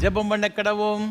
ஜெபம் பண்ண கடவோம்.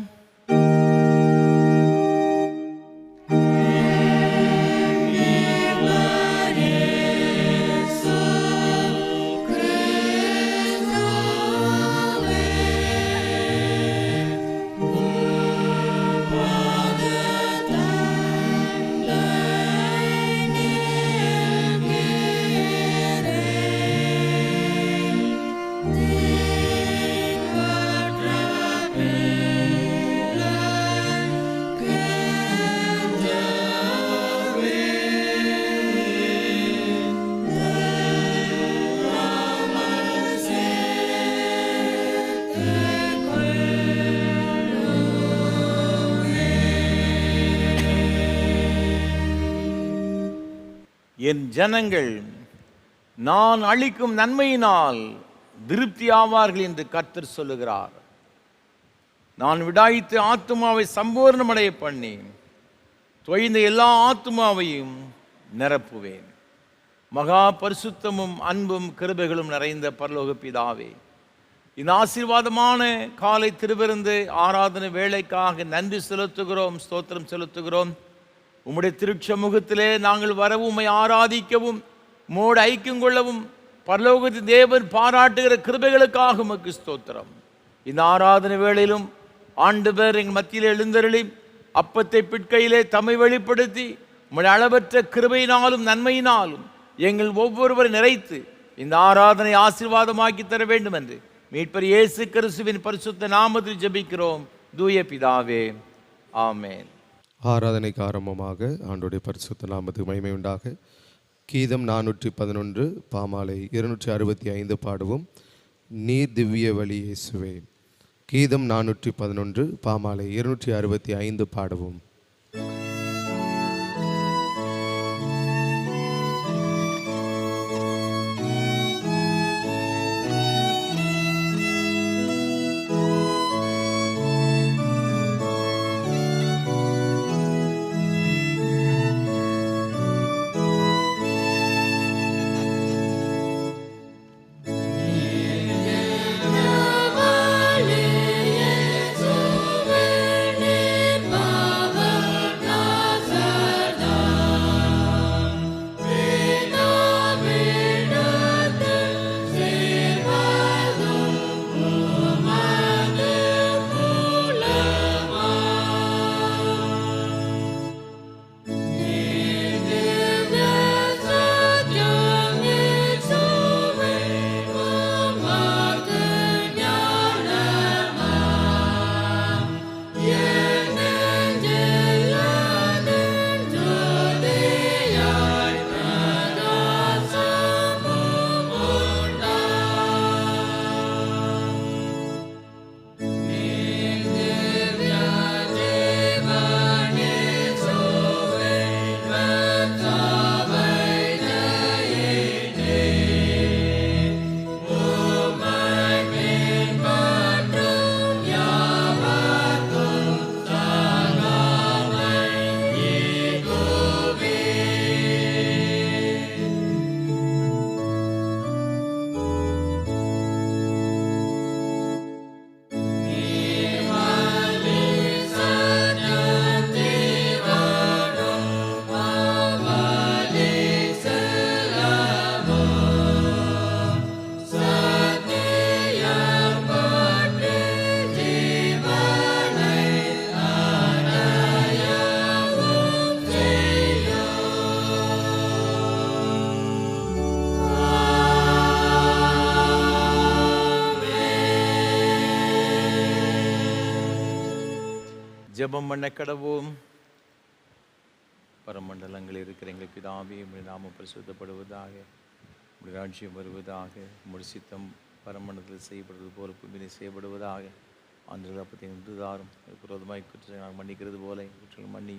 என் ஜனங்கள் நான் அளிக்கும் நன்மையினால் திருப்தி ஆவார்கள் என்று கர்த்தர் சொல்லுகிறார். நான் விடாய்த்து ஆத்துமாவை சம்பூர்ணமடைய பண்ணி தொய்ந்த எல்லா ஆத்துமாவையும் நிரப்புவேன். மகா பரிசுத்தமும் அன்பும் கிருபைகளும் நிறைந்த பரலோக பிதாவே, இந்த ஆசீர்வாதமான காலை திருவிருந்து ஆராதனை வேளைக்காக நன்றி செலுத்துகிறோம், ஸ்தோத்திரம் செலுத்துகிறோம். உம்முடைய திருச்சமூகத்திலே நாங்கள் வரவும், உம்மை ஆராதிக்கவும், உம்மோடு ஐக்கியம் கொள்ளவும் பரலோகத்தின் தேவன் பாராட்டுகிற கிருபைகளுக்காக உமக்கு ஸ்தோத்திரம். இந்த ஆராதனை வேளையிலும் ஆண்டவர் எங்கள் மத்தியில் எழுந்தருளி அப்பத்தை பிற்கையிலே தம்மை வெளிப்படுத்தி உம்முடைய அளவற்ற கிருபையினாலும் நன்மையினாலும் எங்கள் ஒவ்வொருவரை நிறைத்து இந்த ஆராதனை ஆசீர்வாதமாக்கி தர வேண்டும் என்று மீட்பர் இயேசு கிறிஸ்துவின் பரிசுத்த நாமத்தில் ஜெபிக்கிறோம் தூய பிதாவே, ஆமென். ஆராதனைக்கு ஆரம்பமாக ஆண்டோடைய பரிசுத்த நாமத்துக்கு மகிமை உண்டாக கீதம் 411 பாமாலை 265 பாடுவோம். நீர் திவ்ய வழி இயேசுவே. கீதம் 411 பாமாலை 265 பாடுவோம். ஜெபம் பண்ண கடவோம். பரமண்டலங்களில் இருக்கிற எங்கள் பிதாவே, உம்முடைய நாமம் பரிசுத்தப்படுவதாக, உம்முடைய ராஜ்யம் வருவதாக, உம்முடைய சித்தம் பரமண்டலத்தில் செய்யப்படுவது போல பூமியிலே செய்யப்படுவதாக. ஆண்டு அப்பத்தை நின்றுதாரும் விரோதமாய் குற்றங்களை நாங்கள் மன்னிக்கிறது போல குற்றங்கள் மன்னி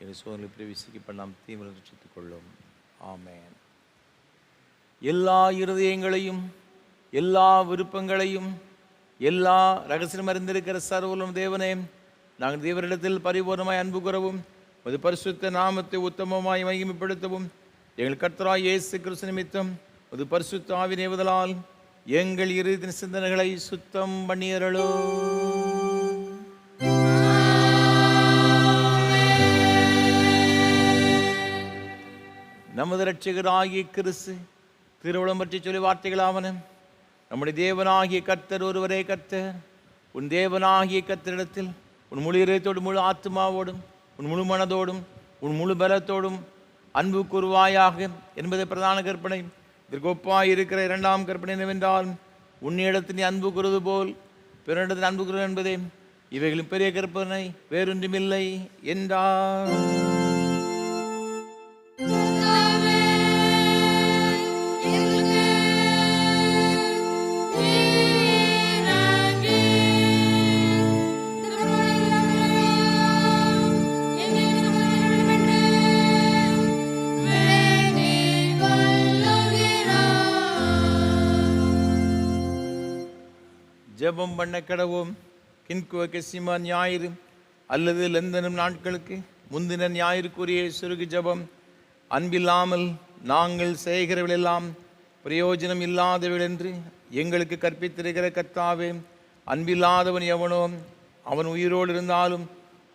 எங்கள் சோதனை பிரவேசிக்கப்பட நாம் தீவிர ரட்சித்துக் கொள்ளும். ஆமென். எல்லா இருதயங்களையும் எல்லா விருப்பங்களையும் எல்லா ரகசியம் அறிந்திருக்கிற சர்வலும் தேவனே, நாங்கள் தேவரிடத்தில் பரிபூர்ணமாய் அன்பு கூறவும் அது பரிசுத்த நாமத்தை உத்தமமாய் மகிமைப்படுத்தவும் எங்கள் கர்த்தராகிய இயேசு கிறிஸ்து நிமித்தம் அது பரிசுத்த ஆவியின் ஏவுதலால் எங்கள் இருதய சிந்தனைகளை சுத்தம் பண்ணியருளும். நமது இரட்சகராகிய கிறிஸ்து திருவுளம் பற்றி சொல்லி வார்த்தைகளாவன. நம்முடைய தேவனாகிய கர்த்தர் ஒருவரே கர்த்தர். உன் தேவனாகிய கர்த்தரிடத்தில் உன் முழு இதயத்தோடும் முழு ஆத்மாவோடும் உன் முழு மனதோடும் உன் முழு பலத்தோடும் அன்பு கூறுவாயாக என்பது பிரதான கற்பனை. இதற்கு ஒப்பாய் இருக்கிற இரண்டாம் கற்பனை என்னவென்றால், உன்னிடத்தில் நீ அன்பு கூறுவது போல் பிறனிடத்தில் அன்பு கூறு என்பதே. இவைகளின் பெரிய கற்பனை வேறொன்றுமில்லை என்றார். ஜெபம் பண்ண கடவோம். கின்குவ கெசிமா ஞாயிறு அல்லது லெந்தனும் நாட்களுக்கு முந்தின ஞாயிற்குரிய சுருகு ஜெபம். அன்பில்லாமல் நாங்கள் செய்கிறவர்களெல்லாம் பிரயோஜனம் இல்லாதவர்கள் என்று எங்களுக்கு கற்பித்திருக்கிற கர்த்தாவே, அன்பில்லாதவன் எவனோ அவன் உயிரோடு இருந்தாலும்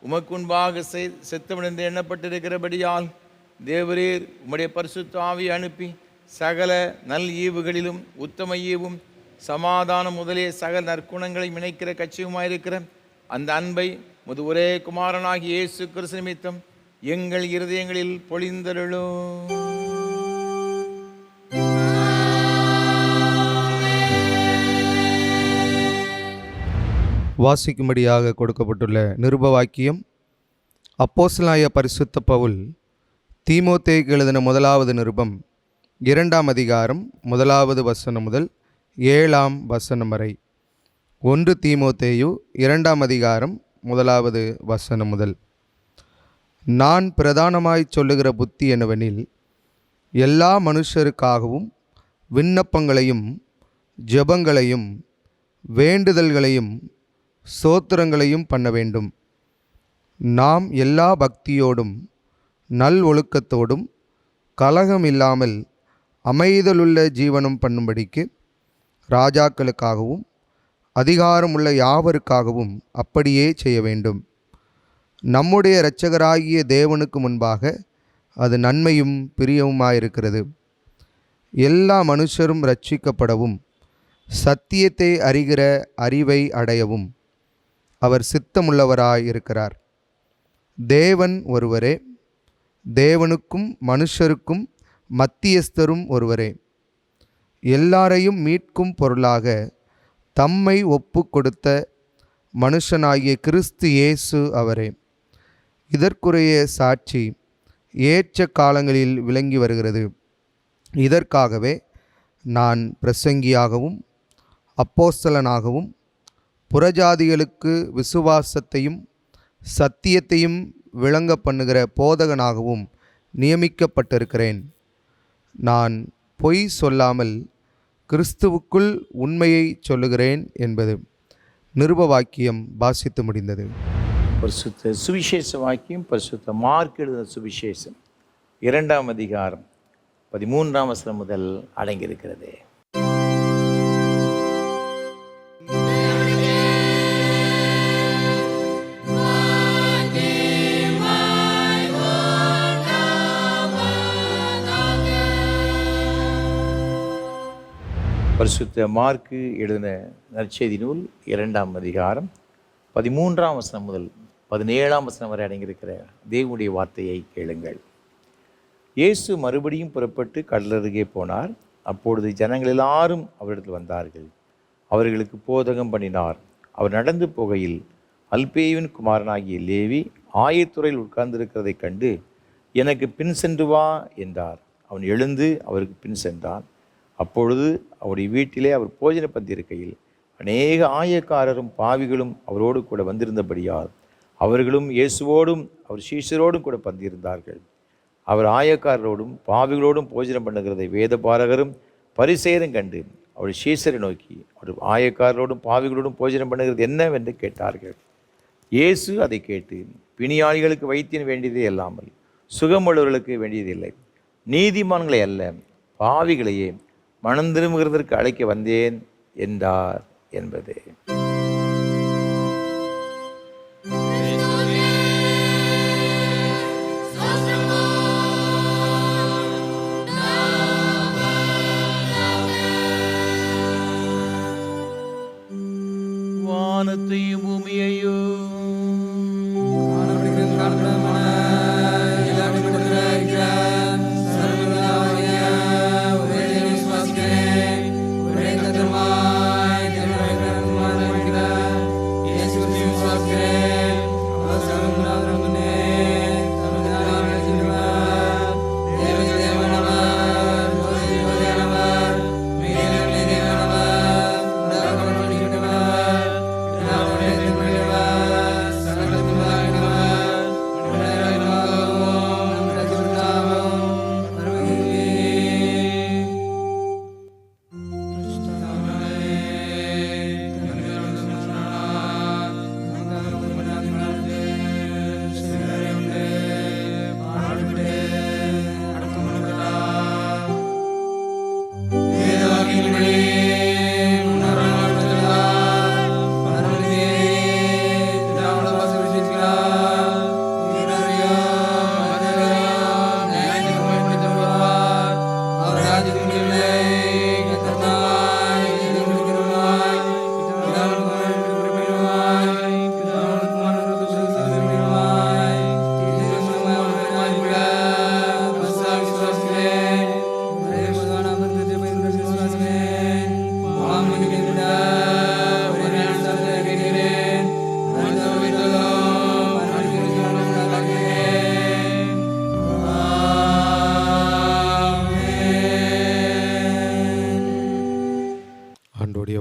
உமக்கு முன்பாக செத்தவன் என்று எண்ணப்பட்டிருக்கிறபடியால் தேவரீர் உம்முடைய பரிசுத்த ஆவியை அனுப்பி சகல நல் ஈவுகளிலும் உத்தம ஈவும் சமாதானம் முதலிய சகல நற்குணங்களை இணைக்கிற கட்சியுமாயிருக்கிற அந்த அன்பை முது ஒரே குமாரனாகிய இயேசு கிறிஸ்து நிமித்தம் எங்கள் இருதயங்களில் பொழிந்தருளும். வாசிக்கும்படியாக கொடுக்கப்பட்டுள்ள நிருப வாக்கியம். அப்போஸ்தலனாகிய பரிசுத்த பவுல் தீமோத்தேயுக்கு எழுதின முதலாவது நிருபம் 2ஆம் அதிகாரம் 1வது வசனம் முதல் 7ஆம் வசனம் வரை. 1 தீமோத்தேயு 2ஆம் அதிகாரம் 1வது வசனம் முதல். நான் பிரதானமாய் சொல்லுகிற புத்தி என்னவெனில், எல்லா மனுஷருக்காகவும் விண்ணப்பங்களையும் ஜெபங்களையும் வேண்டுதல்களையும் ஸ்தோத்திரங்களையும் பண்ண வேண்டும். நாம் எல்லா பக்தியோடும் நல் ஒழுக்கத்தோடும் கலகம் இல்லாமல் அமைதலுள்ள ஜீவனம் பண்ணும்படிக்கு ராஜாக்களுக்காகவும் அதிகாரமுள்ள யாவருக்காகவும் அப்படியே செய்ய வேண்டும். நம்முடைய இரட்சகராகிய தேவனுக்கு முன்பாக அது நன்மையும் பிரியவுமாயிருக்கிறது. எல்லா மனுஷரும் இரட்சிக்கப்படவும் சத்தியத்தை அறிகிற அறிவை அடையவும் அவர் சித்தமுள்ளவராயிருக்கிறார். தேவன் ஒருவரே, தேவனுக்கும் மனுஷருக்கும் மத்தியஸ்தரும் ஒருவரே. எல்லாரையும் மீட்கும் பொருளாக தம்மை ஒப்பு கொடுத்த மனுஷனாகிய கிறிஸ்து இயேசு அவரே. இதற்குரிய சாட்சி ஏற்ற காலங்களில் விளங்கி வருகிறது. இதற்காகவே நான் பிரசங்கியாகவும் அப்போஸ்தலனாகவும் புறஜாதிகளுக்கு விசுவாசத்தையும் சத்தியத்தையும் விளங்க பண்ணுகிற போதகனாகவும் நியமிக்கப்பட்டிருக்கிறேன். நான் பொய் சொல்லாமல் கிறிஸ்துவுக்குள் உண்மையை சொல்லுகிறேன் என்பது. நிருப வாக்கியம் வாசித்து முடிந்தது. பரிசுத்த சுவிசேஷ வாக்கியம் பரிசுத்த மார்க் எழுதின சுவிசேஷம் 2ஆம் அதிகாரம் 13ஆம் வசனம் முதல் அடங்கியிருக்கிறது. பரிசுத்த மார்க்கு எழுதின நற்செய்தி நூல் 2ஆம் அதிகாரம் 13ஆம் வசனம் முதல் 17ஆம் வசனம் வரை அடங்கியிருக்கிற தேவனுடைய வார்த்தையை கேளுங்கள். இயேசு மறுபடியும் புறப்பட்டு கடலருகே போனார். அப்பொழுது ஜனங்கள் எல்லாரும் அவரிடத்தில் வந்தார்கள். அவர்களுக்கு போதகம் பண்ணினார். அவர் நடந்து போகையில் அல்பேயுவின் குமாரனாகிய லேவி ஆயத்துறையில் உட்கார்ந்திருக்கிறதைக் கண்டு, எனக்கு பின் சென்று வா என்றார். அவன் எழுந்து அவருக்கு பின் சென்றான். அப்பொழுது அவருடைய வீட்டிலே அவர் போஜன பந்தியிருக்கையில் அநேக ஆயக்காரரும் பாவிகளும் அவரோடு கூட வந்திருந்தபடியால் அவர்களும் இயேசுவோடும் அவர் சீஷரோடும் கூட பந்தியிருந்தார்கள். அவர் ஆயக்காரரோடும் பாவிகளோடும் போஜனம் பண்ணுகிறதை வேத பாரகரும் பரிசேயரும் கண்டு அவருடைய சீஷரை நோக்கி, அவர் ஆயக்காரரோடும் பாவிகளோடும் போஜனம் பண்ணுகிறது என்னவென்று கேட்டார்கள். இயேசு அதை கேட்டு, பிணியாளிகளுக்கு வைத்தியம் வேண்டியதே அல்லாமல் சுகமுள்ளவர்களுக்கு வேண்டியதில்லை, நீதிமான்களை அல்ல பாவிகளையே மனம் திரும்புகிறதற்கு அழைக்க வந்தேன் என்றார் என்பது. வானத்தையும் பூமியையும்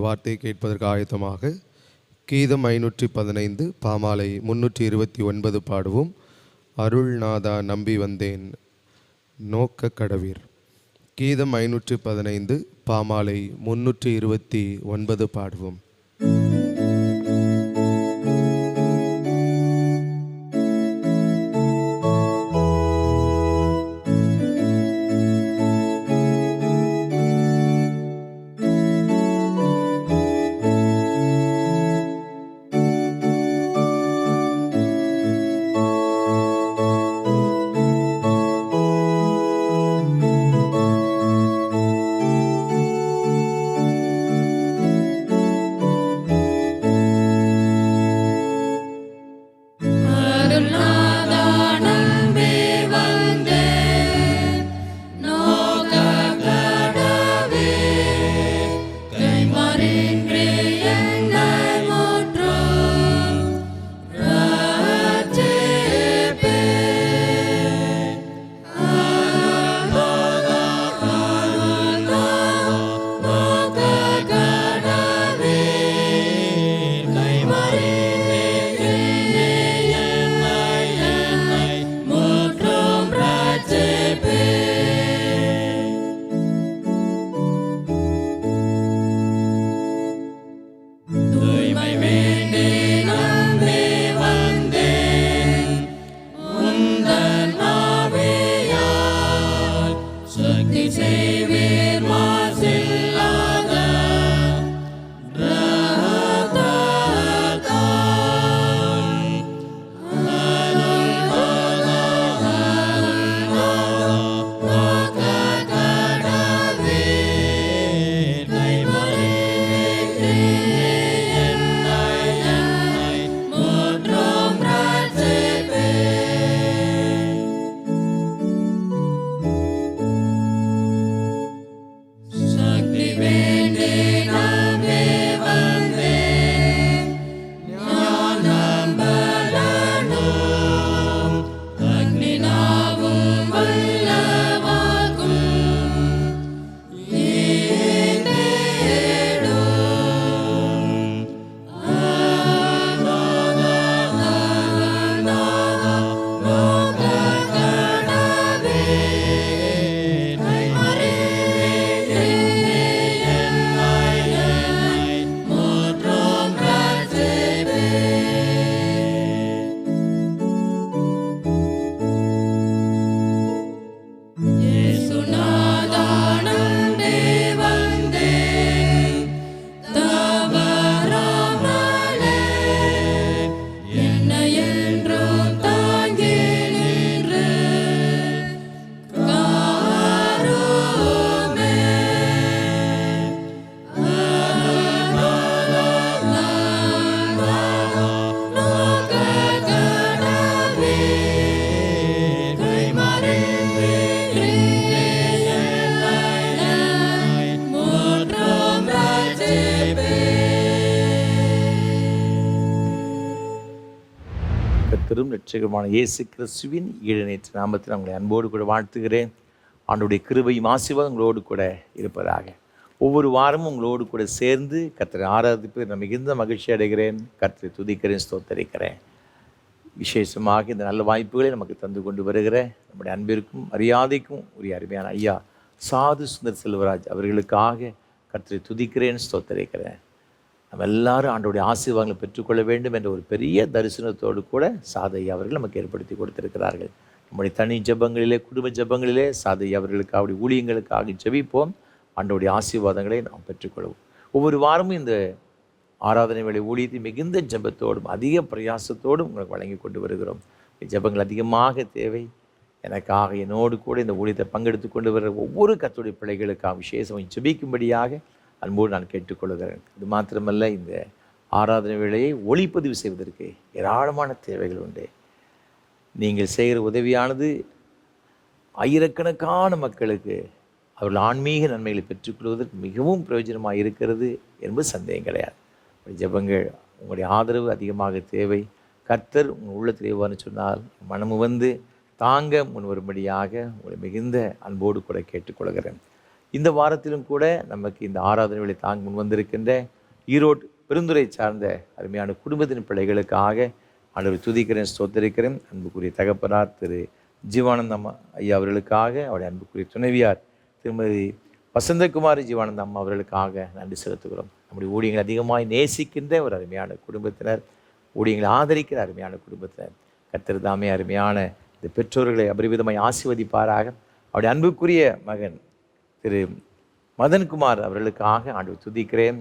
வார்த்தையை கேட்பதற்கு ஆயத்தமாக கீதம் 515 பாமாலை 329 பாடுவோம். அருள்நாதா நம்பி வந்தேன் நோக்க கடவீர். கீதம் 515 பாமாலை 329 பாடுவோம். கர்த்தரும் இரட்சகருமான இயேசு கிறிஸ்துவின் ஈழநேற்ற நாமத்தில் உங்களை அன்போடு கூட வாழ்த்துகிறேன். ஆண்டவருடைய கிருபையும் ஆசீர்வாதம் உங்களோடு கூட இருப்பதாக. ஒவ்வொரு வாரமும் உங்களோடு கூட சேர்ந்து கர்த்தரை ஆராதிப்பு நான் மிகுந்த மகிழ்ச்சி அடைகிறேன். கர்த்தரை துதிக்கிறேன், ஸ்தோத்தரிக்கிறேன். விசேஷமாக இந்த நல்ல வாய்ப்புகளை நமக்கு தந்து கொண்டு வருகிற நம்முடைய அன்பிற்கும் மரியாதைக்கும் உரிய அருமையான ஐயா சாது சுந்தர் செல்வராஜ் அவர்களுக்காக கர்த்தரை துதிக்கிறேன், ஸ்தோத்தரிக்கிறேன். நம்ம எல்லாரும் ஆண்டோடைய ஆசீர்வாதங்களை பெற்றுக்கொள்ள வேண்டும் என்ற ஒரு பெரிய தரிசனத்தோடு கூட சாதையா அவர்கள் நமக்கு ஏற்படுத்தி கொடுத்திருக்கிறார்கள். நம்முடைய தனி ஜபங்களிலே, குடும்ப ஜபங்களிலே சாதையா அவர்களுக்கு அவருடைய ஊழியங்களுக்காக ஜெபிப்போம். ஆண்டோடைய ஆசீர்வாதங்களை நாம் பெற்றுக்கொள்வோம். ஒவ்வொரு வாரமும் இந்த ஆராதனை வேலை ஊழியத்தை மிகுந்த ஜபத்தோடும் அதிக பிரயாசத்தோடும் உங்களுக்கு வழங்கி கொண்டு வருகிறோம். ஜபங்கள் அதிகமாக தேவை. எனக்காக என்னோடு கூட இந்த ஊழியத்தை பங்கெடுத்து கொண்டு வருகிற ஒவ்வொரு கர்த்தருடைய பிள்ளைகளுக்காக விசேஷம் ஜெபிக்கும்படியாக அன்போடு நான் கேட்டுக்கொள்கிறேன். இது மாத்திரமல்ல, இந்த ஆராதனை வேளையை ஒளிப்பதிவு செய்வதற்கு ஏராளமான தேவைகள் உண்டு. நீங்கள் செய்கிற உதவியானது ஆயிரக்கணக்கான மக்களுக்கு அவர்கள் ஆன்மீக நன்மைகளை பெற்றுக்கொள்வதற்கு மிகவும் பிரயோஜனமாக இருக்கிறது என்பது சந்தேகம் கிடையாது. ஜெபங்கள், உங்களுடைய ஆதரவு அதிகமாக தேவை. கர்த்தர் உங்கள் உள்ளத்தில் எவ்வாறு சொன்னால் மனமு வந்து தாங்க முன்வரும்படியாக உங்களை மிகுந்த அன்போடு கூட கேட்டுக்கொள்கிறேன். இந்த வாரத்திலும் கூட நமக்கு இந்த ஆராதனை வேளை தாங்க முன் வந்திருக்கின்ற ஈரோடு பெருந்துறை சார்ந்த அருமையான குடும்பத்தின் பிள்ளைகளுக்காக ஆண்டவரை துதிக்கிறேன், ஸ்தோத்தரிக்கிறேன். அன்புக்குரிய தகப்பனார் திரு ஜீவானந்தம் ஐயா அவர்களுக்காக, அவருடைய அன்புக்குரிய துணைவியார் திருமதி வசந்தகுமாரி ஜீவானந்த அம்மா அவர்களுக்காக நன்றி செலுத்துகிறோம். நம்முடைய ஊழியங்களை அதிகமாக நேசிக்கின்ற ஒரு அருமையான குடும்பத்தினர், ஊழியங்களை ஆதரிக்கிற அருமையான குடும்பத்தினர். கர்த்தர் தாமே அருமையான இந்த பெற்றோர்களை அபரிவிதமாய் ஆசீர்வதிப்பாராக. அவருடைய அன்புக்குரிய மகன் திரு மதன்குமார் அவர்களுக்காக ஆண்டவரை துதிக்கிறேன்.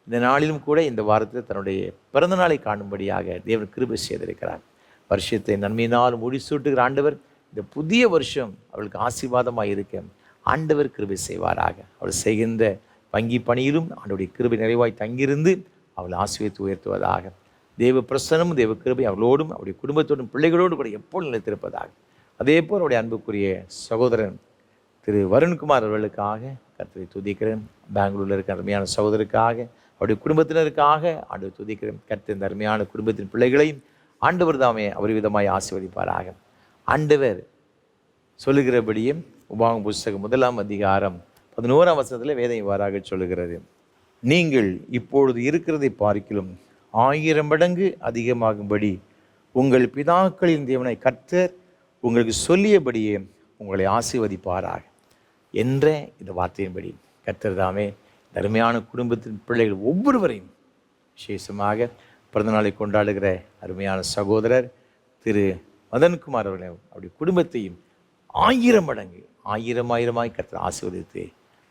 இந்த நாளிலும் கூட இந்த வாரத்தில் தன்னுடைய பிறந்த நாளை காணும்படியாக தேவன் கிருபை செய்திருக்கிறார். வருஷத்தை நன்மையினால் முடிசூட்டுகிற ஆண்டவர் இந்த புதிய வருஷம் அவர்களுக்கு ஆசீர்வாதமாக இருக்க ஆண்டவர் கிருபை செய்வாராக. அவள் செய்கின்ற வங்கி பணியிலும் ஆண்டவருடைய கிருபை நிறைவாய் தங்கியிருந்து அவளை ஆசீர்வதித்து உயர்த்துவதாக. தேவ பிரசனமும் தேவ கிருபை அவளோடும் அவருடைய குடும்பத்தோடும் பிள்ளைகளோடு கூட எப்போது நிலைத்திருப்பதாக. அதே போல் அவருடைய அன்புக்குரிய சகோதரன் திரு வருண்குமார் அவர்களுக்காக கர்த்தரை துதிக்கிறேன். பெங்களூரில் இருக்கிற அருமையான சகோதரருக்காக, அவருடைய குடும்பத்தினருக்காக ஆண்டவர் துதிக்கிறேன். கர்த்தர் இந்த அருமையான குடும்பத்தின் பிள்ளைகளையும் ஆண்டவர் தாமே அபரிவிதமாய் ஆசீர்வதிப்பாராக. ஆண்டவர் சொல்லுகிறபடியே உபாகம புஸ்தகம் 1ஆம் அதிகாரம் 11ஆம் வசனத்தில் வேதம் இவ்வாறாக சொல்லுகிறது: நீங்கள் இப்பொழுது இருக்கிறதை பார்க்கிலும் 1000 மடங்கு அதிகமாகும்படி உங்கள் பிதாக்களின் தேவனை கர்த்தர் உங்களுக்கு சொல்லியபடியே உங்களை ஆசீர்வதிப்பாராக என்ற இந்த வார்த்தையின்படி கர்த்தர் தாமே அருமையான குடும்பத்தின் பிள்ளைகள் ஒவ்வொருவரையும், விசேஷமாக பிறந்தநாளை கொண்டாடுகிற அருமையான சகோதரர் திரு மதன்குமார் அவர்களை, அவருடைய குடும்பத்தையும் 1000 மடங்கு 1000 கர்த்தர் ஆசீர்வதித்து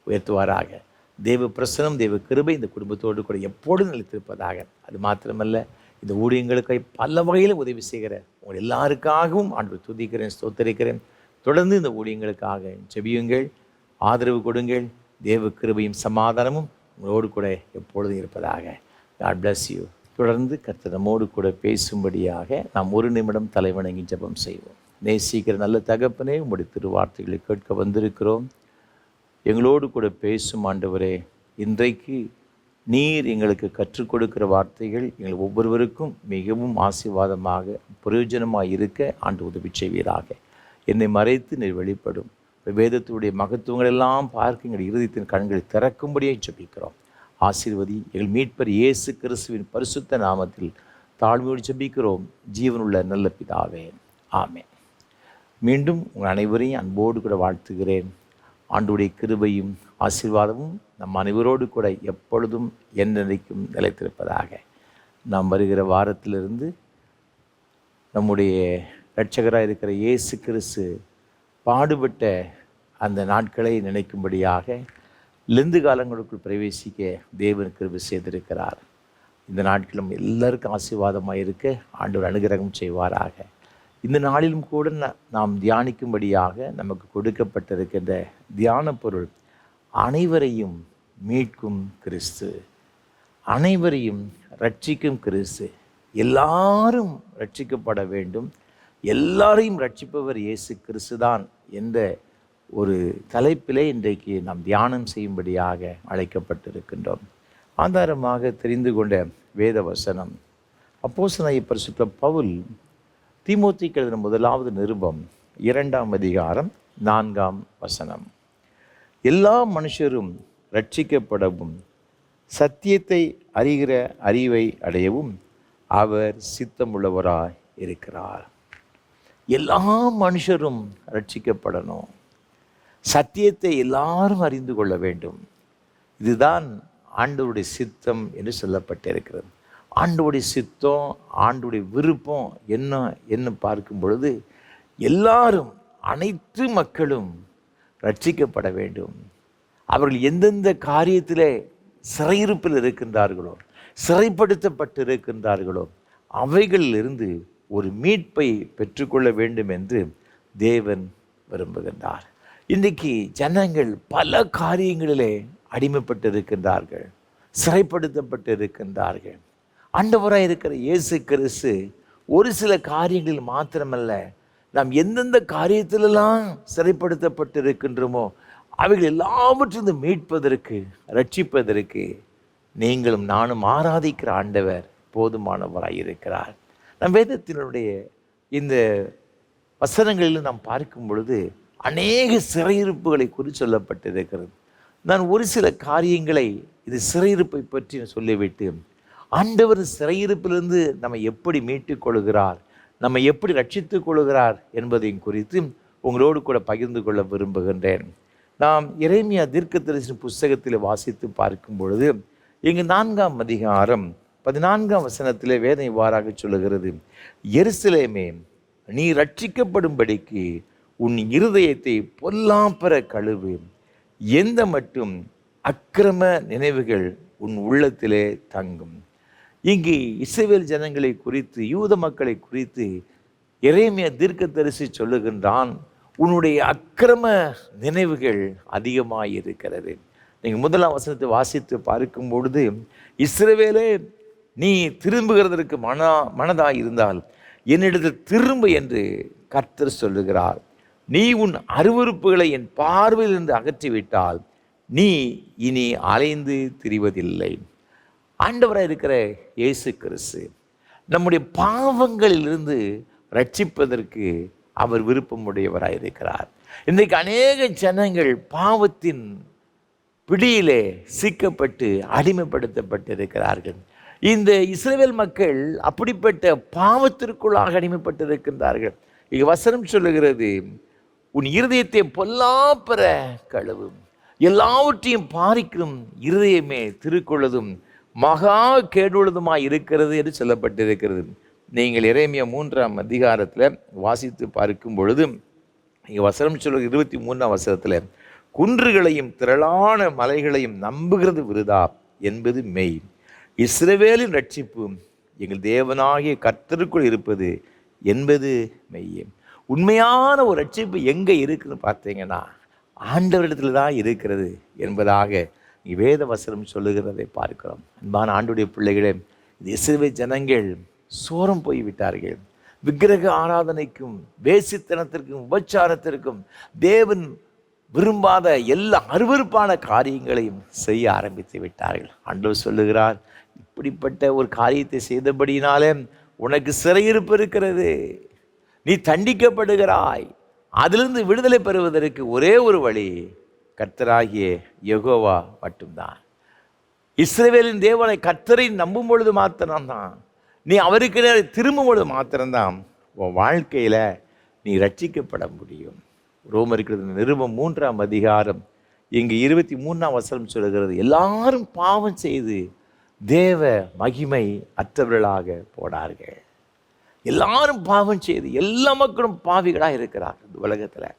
உயர்த்துவாராக. தேவ பிரசனம், தேவ கிருபை இந்த குடும்பத்தோடு கூட எப்போதும் நிலைத்திருப்பதாக. அது மாத்திரமல்ல, இந்த ஊழியங்களுக்கு பல வகையில் உதவி செய்கிற உங்கள் எல்லாருக்காகவும் ஆண்டவரை துதிக்கிறேன், ஸ்தோத்தரிக்கிறேன். தொடர்ந்து இந்த ஊழியங்களுக்காக ஜெபியுங்கள், ஆதரவு கொடுங்கள். தேவ கிருபையும் சமாதானமும் உங்களோடு கூட எப்பொழுதும் இருப்பதாக. God bless you. தொடர்ந்து கர்த்தர் நம்மோடு கூட பேசும்படியாக நாம் ஒரு நிமிடம் தலைவணங்கி ஜெபம் செய்வோம். நேசிக்கிற நல்ல தகப்பனே, உங்களுடைய திருவார்த்தைகளை கேட்க வந்திருக்கிறோம். எங்களோடு கூட பேசும் ஆண்டவரே, இன்றைக்கு நீர் எங்களுக்கு கற்றுக் கொடுக்கிற வார்த்தைகள் எங்கள் ஒவ்வொருவருக்கும் மிகவும் ஆசீர்வாதமாக பிரயோஜனமாக இருக்க ஆண்டு உதவி செய்வீராக. என்னை மறைத்து நீர் வெளிப்படும் வேதத்துடைய மகத்துவங்கள் எல்லாம் பார்க்க எங்கள் இருதயத்தின் கண்களை திறக்கும்படியே ஜெபிக்கிறோம். ஆசீர்வதி எங்கள் மீட்பர் இயேசு கிறிஸ்துவின் பரிசுத்த நாமத்தில் தாழ்மையோடு ஜெபிக்கிறோம் ஜீவனுள்ள நல்ல பிதாவே, ஆமென். மீண்டும் உங்கள் அனைவரையும் அன்போடு கூட வாழ்த்துகிறேன். ஆண்டவருடைய கிருபையும் ஆசீர்வாதமும் நம் அனைவரோடு கூட எப்பொழுதும் என்றென்றைக்கும் நிலைத்திருப்பதாக. நாம் வருகிற வாரத்திலிருந்து நம்முடைய இரட்சகராக இருக்கிற இயேசு கிறிஸ்து பாடுபட்ட அந்த நாட்களை நினைக்கும்படியாக லெந்து காலங்களுக்குள் பிரவேசிக்க தேவன் கிருபை செய்திருக்கிறார். இந்த நாட்களும் எல்லாருக்கும் ஆசீர்வாதமாக இருக்க ஆண்டவர் அனுகிரகம் செய்வாராக. இந்த நாளிலும் கூட நாம் தியானிக்கும்படியாக நமக்கு கொடுக்கப்பட்டிருக்கின்ற தியான பொருள் அனைவரையும் மீட்கும் கிறிஸ்து, அனைவரையும் ரட்சிக்கும் கிறிஸ்து. எல்லாரும் ரட்சிக்கப்பட வேண்டும், எல்லாரையும் ரட்சிப்பவர் இயேசு கிறிஸ்து தான் என்ற ஒரு தலைப்பிலே இன்றைக்கு நாம் தியானம் செய்யும்படியாக அழைக்கப்பட்டிருக்கின்றோம். ஆதாரமாக தெரிந்து கொண்ட வேத வசனம் அப்போஸ்தலனாகிய பரிசுத்த பவுல் தீமோத்தேயுக்கு எழுதின முதலாவது நிருபம் 2ஆம் அதிகாரம் 4ஆம் வசனம். எல்லா மனுஷரும் ரட்சிக்கப்படவும் சத்தியத்தை அறிகிற அறிவை அடையவும் அவர் சித்தமுள்ளவராய் இருக்கிறார். எல்லா மனுஷரும் ரட்சிக்கப்படணும், சத்தியத்தை எல்லாரும் அறிந்து கொள்ள வேண்டும். இதுதான் ஆண்டவருடைய சித்தம் என்று சொல்லப்பட்டிருக்கிறது. ஆண்டவருடைய சித்தம், ஆண்டவருடைய விருப்பம் என்ன பார்க்கும் பொழுது எல்லாரும், அனைத்து மக்களும் ரட்சிக்கப்பட வேண்டும். அவர்கள் எந்தெந்த காரியத்திலே சிறையிருப்பில் இருக்கின்றார்களோ, சிறைப்படுத்தப்பட்டு இருக்கின்றார்களோ, அவைகளிலிருந்து ஒரு மீட்பை பெற்றுக்கொள்ள வேண்டும் என்று தேவன் விரும்புகின்றார். இன்றைக்கு ஜனங்கள் பல காரியங்களிலே அடிமைப்பட்டு இருக்கின்றார்கள், சிறைப்படுத்தப்பட்டு இருக்கின்றார்கள். ஆண்டவராக இருக்கிற இயேசு கிறிஸ்து ஒரு சில காரியங்களில் மாத்திரமல்ல, நாம் எந்தெந்த காரியத்திலெல்லாம் சிறைப்படுத்தப்பட்டு இருக்கின்றோமோ அவைகள் எல்லாவற்றிலிருந்து மீட்பதற்கு, ரட்சிப்பதற்கு நீங்களும் நானும் ஆராதிக்கிற ஆண்டவர் போதுமானவராய் இருக்கிறார். நம் வேதத்தினுடைய இந்த வசனங்களில் நாம் பார்க்கும் பொழுது அநேக சிறையிருப்புகளை குறித்து சொல்லப்பட்டிருக்கிறது. நான் ஒரு சில காரியங்களை, இது சிறையிருப்பை பற்றி சொல்லிவிட்டு, ஆண்டவர் சிறையிருப்பிலிருந்து நம்மை எப்படி மீட்டுக் கொள்கிறார், நம்மை எப்படி ரட்சித்துக் கொள்கிறார் என்பதையும் குறித்து உங்களோடு கூட பகிர்ந்து கொள்ள விரும்புகின்றேன். நாம் எரேமியா தீர்க்கதரிசன புஸ்தகத்தில் வாசித்து பார்க்கும் பொழுது இங்கு 4ஆம் அதிகாரம் 14ஆம் வசனத்திலே வேதம் இவ்வாறாக சொல்லுகிறது. எருசலேமே, நீ ரட்சிக்கப்படும்படிக்கு உன் இருதயத்தை பொல்லாப்பற கழுவு, எந்த மட்டும் அக்கிரம நினைவுகள் உன் உள்ளத்திலே தங்கும். இங்கு இஸ்ரவேல் ஜனங்களை குறித்து, யூத மக்களை குறித்து எரேமியா தீர்க்கதரிசி சொல்லுகின்றான், உன்னுடைய அக்கிரம நினைவுகள் அதிகமாயிருக்கிறது. நீங்கள் 1ஆம் வசனத்தை வாசித்து பார்க்கும் பொழுது, இஸ்ரவேலே, நீ திரும்புகிறதற்கு மனதாக இருந்தால் என்னிடத்தில் திரும்ப என்று கர்த்தர் சொல்லுகிறார். நீ உன் அருவருப்புகளை என் பார்வையில் இருந்து அகற்றிவிட்டால் நீ இனி அலைந்து திரிவதில்லை. ஆண்டவராக இருக்கிற இயேசு கிறிஸ்து நம்முடைய பாவங்களிலிருந்து ரட்சிப்பதற்கு அவர் விருப்பமுடையவராக இருக்கிறார். இன்றைக்கு அநேக ஜனங்கள் பாவத்தின் பிடியிலே சிக்கப்பட்டு அடிமைப்படுத்தப்பட்டிருக்கிறார்கள். இந்த இஸ்ரவேல் மக்கள் அப்படிப்பட்ட பாவத்திற்குள்ளாக அடிமைப்பட்டிருக்கின்றார்கள். இங்கு வசனம் சொல்லுகிறது, உன் இருதயத்தை பொல்லாப்பற கழுவும், எல்லாவற்றையும் பாரிக்கும் இருதயமே திருக்குள்ளதும் மகா கேடுள்ளதுமாய் இருக்கிறது என்று சொல்லப்பட்டிருக்கிறது. நீங்கள் எரேமியா 3ஆம் அதிகாரத்தில் வாசித்து பார்க்கும் பொழுது இங்கே வசனம் சொல்லுகிற 23ஆம் வசனத்தில், குன்றுகளையும் திரளான மலைகளையும் நம்புகிறது விருதா என்பது மெய், இஸ்ரவேலின் ரட்சிப்பு எங்கள் தேவனாகிய கர்த்தருக்குள் இருப்பது என்பது மெய்யே. உண்மையான ஒரு ரட்சிப்பு எங்கே இருக்குதுன்னு பார்த்தீங்கன்னா ஆண்டவரிடத்தில் தான் இருக்கிறது என்பதாக வேத வசனம் சொல்லுகிறதை பார்க்கிறோம். அன்பான ஆண்டுடைய பிள்ளைகளே, இது இஸ்ரவேல் ஜனங்கள் சோரம் போய்விட்டார்கள். விக்கிரக ஆராதனைக்கும் வேசித்தனத்திற்கும் உபச்சாரத்திற்கும் தேவன் விரும்பாத எல்லா அருவருப்பான காரியங்களையும் செய்ய ஆரம்பித்து விட்டார்கள். ஆண்டவர் சொல்லுகிறார், இப்படிப்பட்ட ஒரு காரியத்தை செய்தபடியினாலே உனக்கு சிறையிருப்பு இருக்கிறது, நீ தண்டிக்கப்படுகிறாய். அதிலிருந்து விடுதலை பெறுவதற்கு ஒரே ஒரு வழி கர்த்தராகிய யெகோவா மட்டும்தான். இஸ்ரவேலின் தேவனை கர்த்தரை நம்பும் பொழுது மாத்திரம்தான், நீ அவருக்கு திரும்பும் பொழுது மாத்திரம்தான் உன் வாழ்க்கையில் நீ ரட்சிக்கப்பட முடியும். ரோமருக்கு நிருபம் 3ஆம் அதிகாரம் இங்கு 23ஆம் வசனம் சொல்லுகிறது, எல்லாரும் பாவம் செய்து தேவ மகிமை அற்றவர்களாக போனார்கள். எல்லாரும் பாவம் செய்து, எல்லா மக்களும் பாவிகளாக இருக்கிறார் இந்த உலகத்தில்.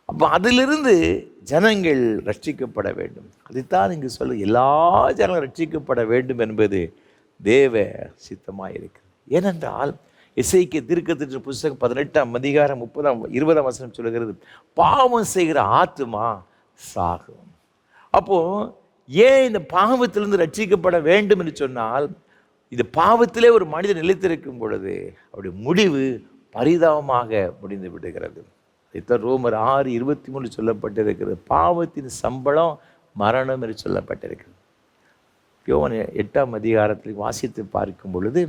அப்போ அதிலிருந்து ஜனங்கள் ரட்சிக்கப்பட வேண்டும். அதைத்தான் இங்கு சொல்ல, எல்லா ஜனங்களும் ரட்சிக்கப்பட வேண்டும் என்பது தேவ சித்தமாக இருக்குது. ஏனென்றால் எசேக்கியா தீர்க்கதரிசன புஸ்தகம் 18ஆம் அதிகாரம் 20ஆம் வசனம் சொல்லுகிறது, பாவம் செய்கிற ஆத்துமா சாகும். அப்போது ஏன் இந்த பாவத்திலிருந்து ரட்சிக்கப்பட வேண்டும் என்று சொன்னால், இந்த பாவத்திலே ஒரு மனிதன் நிலைத்திருக்கும் பொழுது அவருடைய முடிவு பரிதாபமாக முடிந்து விடுகிறது. இதைத்தான் ரோமர் 6:23 சொல்லப்பட்டிருக்கிறது, பாவத்தின் சம்பளம் மரணம் என்று சொல்லப்பட்டிருக்கிறது. யோவான் 8ஆம் அதிகாரத்தில் வாசித்து பார்க்கும் பொழுது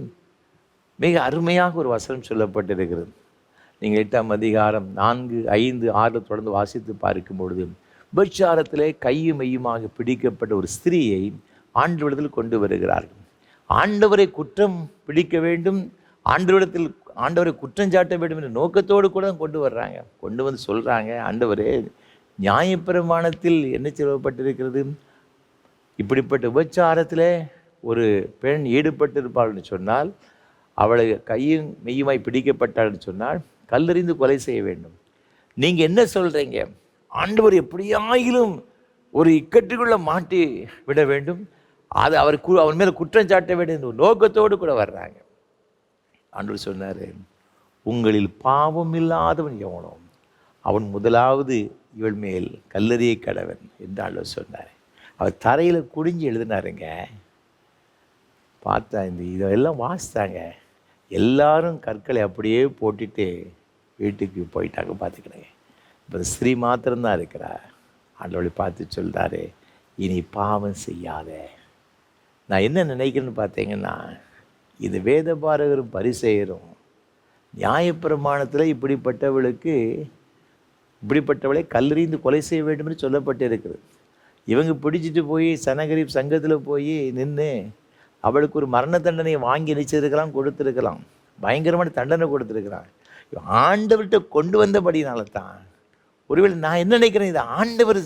மிக அருமையாக ஒரு வசனம் சொல்லப்பட்டிருக்கிறது. நீங்கள் 8ஆம் அதிகாரம் 4, 5, 6 தொடர்ந்து வாசித்து பார்க்கும் பொழுது, விபச்சாரத்திலே கையும் மெய்யுமாக பிடிக்கப்பட்ட ஒரு ஸ்திரீயை ஆண்டவரிடத்தில் கொண்டு வருகிறார்கள். ஆண்டவரை குற்றம் பிடிக்க வேண்டும், ஆண்டவரை குற்றஞ்சாட்ட வேண்டும் என்ற நோக்கத்தோடு கூட கொண்டு வர்றாங்க. கொண்டு வந்து சொல்கிறாங்க, ஆண்டவரே, நியாயப்பிரமாணத்தில் என்ன சொல்லப்பட்டிருக்கிறது? இப்படிப்பட்ட விபச்சாரத்தில் ஒரு பெண் ஈடுபட்டிருப்பாள்னு சொன்னால், அவளை கையும் மெய்யுமாய் பிடிக்கப்பட்டாள்னு சொன்னால் கல்லெறிந்து கொலை செய்ய வேண்டும். நீங்கள் என்ன சொல்கிறீங்க? ஆண்டவர் எப்படியாயிலும் ஒரு இக்கட்டுக்குள்ளே மாட்டி விட வேண்டும், அது அவர் மேலே குற்றம் சாட்ட வேண்டும் என்ற நோக்கத்தோடு கூட வர்றாங்க. ஆண்டவர் சொன்னார், உங்களில் பாவம் இல்லாதவன் எவனோ அவன் முதலாவது இவள் மேல் கல்லெறிய கடவன் என்று ஆண்டவர் சொன்னார். அவர் தரையில் குடிஞ்சு எழுதினாருங்க. பார்த்தா இதெல்லாம் வாசித்தாங்க. எல்லாரும் கற்களை அப்படியே போட்டுட்டு வீட்டுக்கு போயிட்டாங்க. பார்த்துக்கிடுங்க. இப்போ ஸ்ரீ மாத்திரம்தான் இருக்கிறா. ஆண்டவரை பார்த்து சொல்கிறாரு, இனி பாவம் செய்யாத. நான் என்ன நினைக்கிறேன்னு பார்த்தீங்கன்னா, இது வேத பாரகரும் பரிசேயரும் நியாயப்பிரமாணத்தில் இப்படிப்பட்டவளை கல்லெறிந்து கொலை செய்ய வேண்டும் என்று சொல்லப்பட்டு இருக்குது. இவங்க பிடிச்சிட்டு போய் சனகரிப் சங்கத்தில் போய் நின்று அவளுக்கு ஒரு மரண தண்டனையை வாங்கி நிச்சயிருக்கலாம், கொடுத்துருக்கலாம், பயங்கரமான தண்டனை கொடுத்துருக்கிறான். ஆண்டவர்கிட்ட கொண்டு வந்தபடினால தான். ஒருவேளை நான் என்ன நினைக்கிறேன், இது ஆண்டவர்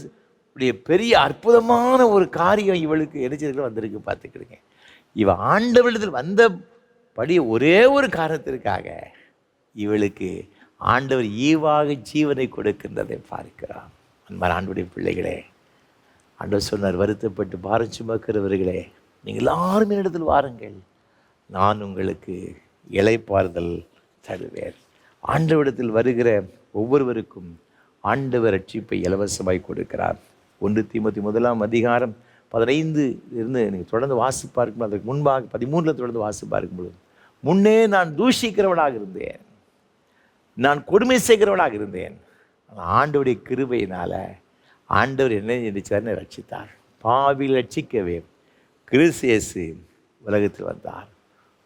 பெரிய அற்புதமான ஒரு காரியம் இவளுக்கு நினைச்சிருக்க வந்திருக்கு. பார்த்துக்கிடுங்க. இவன் ஆண்டவரிடத்தில் வந்தபடி ஒரே ஒரு காரணத்திற்காக இவளுக்கு ஆண்டவர் ஈவாக ஜீவனை கொடுக்கின்றதை பார்க்கிறான். அன்பான ஆண்டவருடைய பிள்ளைகளே, ஆண்டவர் சொன்னார், வருத்தப்பட்டு பாரம் சுமக்கிறவர்களே, நீங்கள் எல்லாரும் என்னிடத்தில் வாருங்கள், நான் உங்களுக்கு இளைப்பாறுதல் தருவேன். ஆண்டவரிடத்தில் வருகிற ஒவ்வொருவருக்கும் ஆண்டவர் ரட்சிப்பை இலவசமாய் கொடுக்கிறார். 1 தீமோத்தேயு 1ஆம் அதிகாரம் 15 இருந்து நீங்கள் தொடர்ந்து வாசி பார்க்கும்போது, அதற்கு முன்பாக 13 தொடர்ந்து வாசி பார்க்கும்போது, முன்னே நான் தூஷிக்கிறவனாக இருந்தேன், நான் கொடுமை செய்கிறவனாக இருந்தேன். ஆண்டவருடைய கிருபையினால் ஆண்டவர் என்ன நினைச்சார்னு ரட்சித்தார். பாவியில் ரட்சிக்கவே கிறிஸ்து இயேசு உலகத்தில் வந்தார்.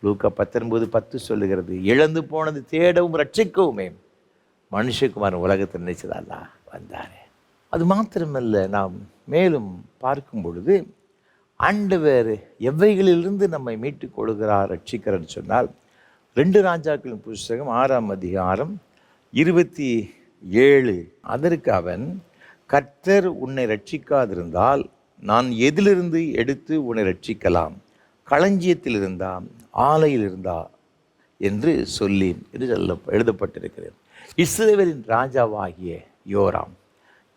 லூக்கா 19:10 சொல்லுகிறது, இழந்து போனது தேடவும் ரட்சிக்கவுமே மனுஷகுமாரன் உலகத்தில் நினைச்சதால வந்தார். அது மாத்திரமல்ல, நாம் மேலும் பார்க்கும் பொழுது ஆண்டவர் எவைகளிலிருந்து நம்மை மீட்டுக் கொள்கிறார், ரட்சிக்கிறார்னு சொன்னால், 2 ராஜாக்களின் புஸ்தகம் 6ஆம் அதிகாரம் 27, அதற்கு அவன், கர்த்தர் உன்னை ரட்சிக்காதிருந்தால் நான் எதிலிருந்து எடுத்து உன்னை ரட்சிக்கலாம்? களஞ்சியத்தில் இருந்தா, ஆலையில் இருந்தா என்று சொல்லி எழுதப்பட்டிருக்கிறது. இஸ்ரவேலின் ராஜாவாகிய யோராம்,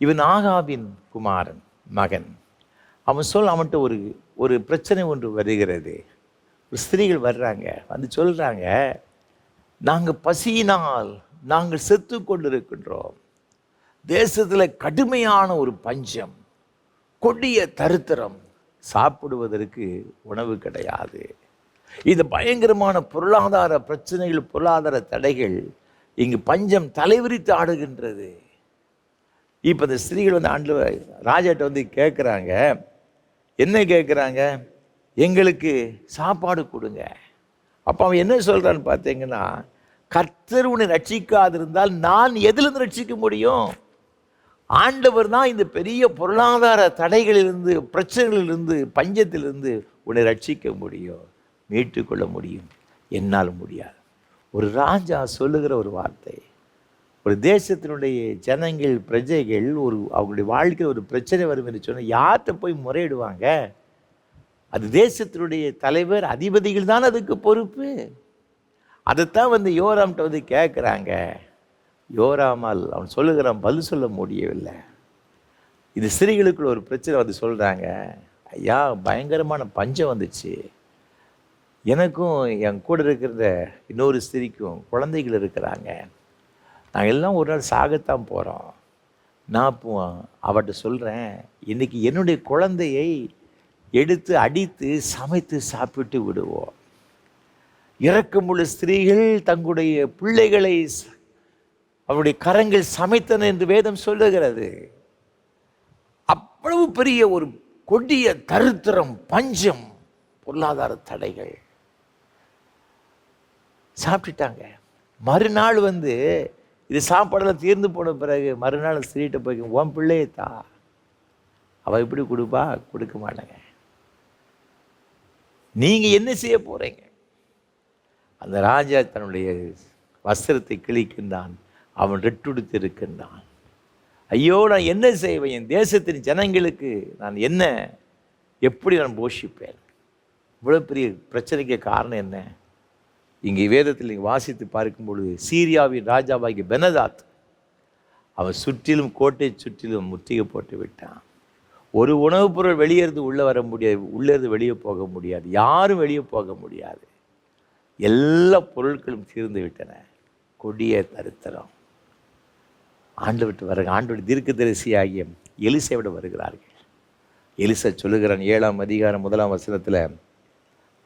இவன் ஆகாபின் குமாரன் மகன். அவன்கிட்ட ஒரு பிரச்சனை ஒன்று வருகிறது. ஸ்திரீகள் வர்றாங்க, வந்து சொல்கிறாங்க, நாங்கள் பசியினால் நாங்கள் செத்து கொண்டிருக்கின்றோம். தேசத்தில் கடுமையான ஒரு பஞ்சம், கொடிய தரித்திரம், சாப்பிடுவதற்கு உணவு கிடையாது. இந்த பயங்கரமான பொருளாதார பிரச்சனைகள், பொருளாதார தடைகள், இங்கு பஞ்சம் தலைவிரித்து ஆடுகின்றது. இப்போ இந்த ஸ்திரீகள் வந்து ராஜாட்ட வந்து கேட்குறாங்க, என்ன கேட்குறாங்க? எங்களுக்கு சாப்பாடு கொடுங்க. அப்போ அவன் என்ன சொல்கிறான்னு பார்த்தீங்கன்னா, கர்த்தர் உன்னை ரட்சிக்காதிருந்தால் நான் எதிலிருந்து ரட்சிக்க முடியும்? ஆண்டவர் தான் இந்த பெரிய பொருளாதார தடைகளிலிருந்து, பிரச்சனைகளிலிருந்து, பஞ்சத்திலிருந்து உன்னை ரட்சிக்க முடியும், மீட்டுக்கொள்ள முடியும். என்னால் முடியாது. ஒரு ராஜா சொல்லுகிற ஒரு வார்த்தை, ஒரு தேசத்தினுடைய ஜனங்கள், பிரஜைகள் அவங்களுடைய வாழ்க்கையில் ஒரு பிரச்சனை வரும் என்று சொன்னால் யார்கிட்ட போய் முறையிடுவாங்க? அது தேசத்தினுடைய தலைவர், அதிபதிகள் தான் அதுக்கு பொறுப்பு. அதைத்தான் வந்து யோராம்கிட்ட வந்து கேட்குறாங்க. யோராமால் அவன் சொல்லுகிறான், பதில் சொல்ல முடியவில்லை. இது ஸ்திரீகளுக்குள்ள ஒரு பிரச்சனை வந்து சொல்கிறாங்க, ஐயா பயங்கரமான பஞ்சம் வந்துச்சு, எனக்கும் என் கூட இருக்கிற இன்னொரு ஸ்திரீக்கும் குழந்தைகள் இருக்கிறாங்க, நாங்கள் எல்லாம் ஒரு நாள் சாகத்தான் போகிறோம். நான் இப்போ அவட்ட சொல்கிறேன், இன்றைக்கி என்னுடைய குழந்தையை எடுத்து அடித்து சமைத்து சாப்பிட்டு விடுவோம். இரக்கமுள்ள ஸ்திரீகள் தங்களுடைய பிள்ளைகளை அவருடைய கரங்கள் சமைத்தன என்று வேதம் சொல்லுகிறது. அவ்வளவு பெரிய ஒரு கொடிய தரித்திரம், பஞ்சம், பொருளாதார தடைகள். சாப்பிட்டுட்டாங்க. மறுநாள் இது சாப்பாடெல்லாம் தீர்ந்து போன பிறகு மறுநாள் ஸ்திரீட்ட போய் உன் பிள்ளையே தா. அவள் எப்படி கொடுப்பா? கொடுக்க மாட்டாங்க. நீங்கள் என்ன செய்ய போகிறீங்க? அந்த ராஜா தன்னுடைய வஸ்திரத்தை கிழிக்கின்றான். அவன் ரெட்டுடுத்து இருக்கின்றான். ஐயோ, நான் என்ன செய்வேன்? என் தேசத்தின் ஜனங்களுக்கு நான் எப்படி நான் போஷிப்பேன்? இவ்வளோ பெரிய பிரச்சனைக்கு காரணம் என்ன? இங்கே வேதத்தில் நீங்கள் வாசித்து பார்க்கும் பொழுது சீரியாவின் ராஜாவாகிய பெனதாத் அவன் சுற்றிலும் கோட்டை சுற்றிலும் முற்றுகை போட்டு விட்டான். ஒரு உணவுப் பொருள் வெளியேறது உள்ளே வர முடியாது, உள்ளேருந்து வெளியே போக முடியாது, யாரும் வெளியே போக முடியாது. எல்லா பொருட்களும் தீர்ந்து விட்டன. கொடிய தரித்திரம். ஆண்டவருடைய தீர்க்கதரிசி ஆகிய எலிசையோட வருகிறார்கள். எலிசா சொல்லுகிறான் 7ஆம் அதிகாரம் 1ஆம் வசனத்தில்,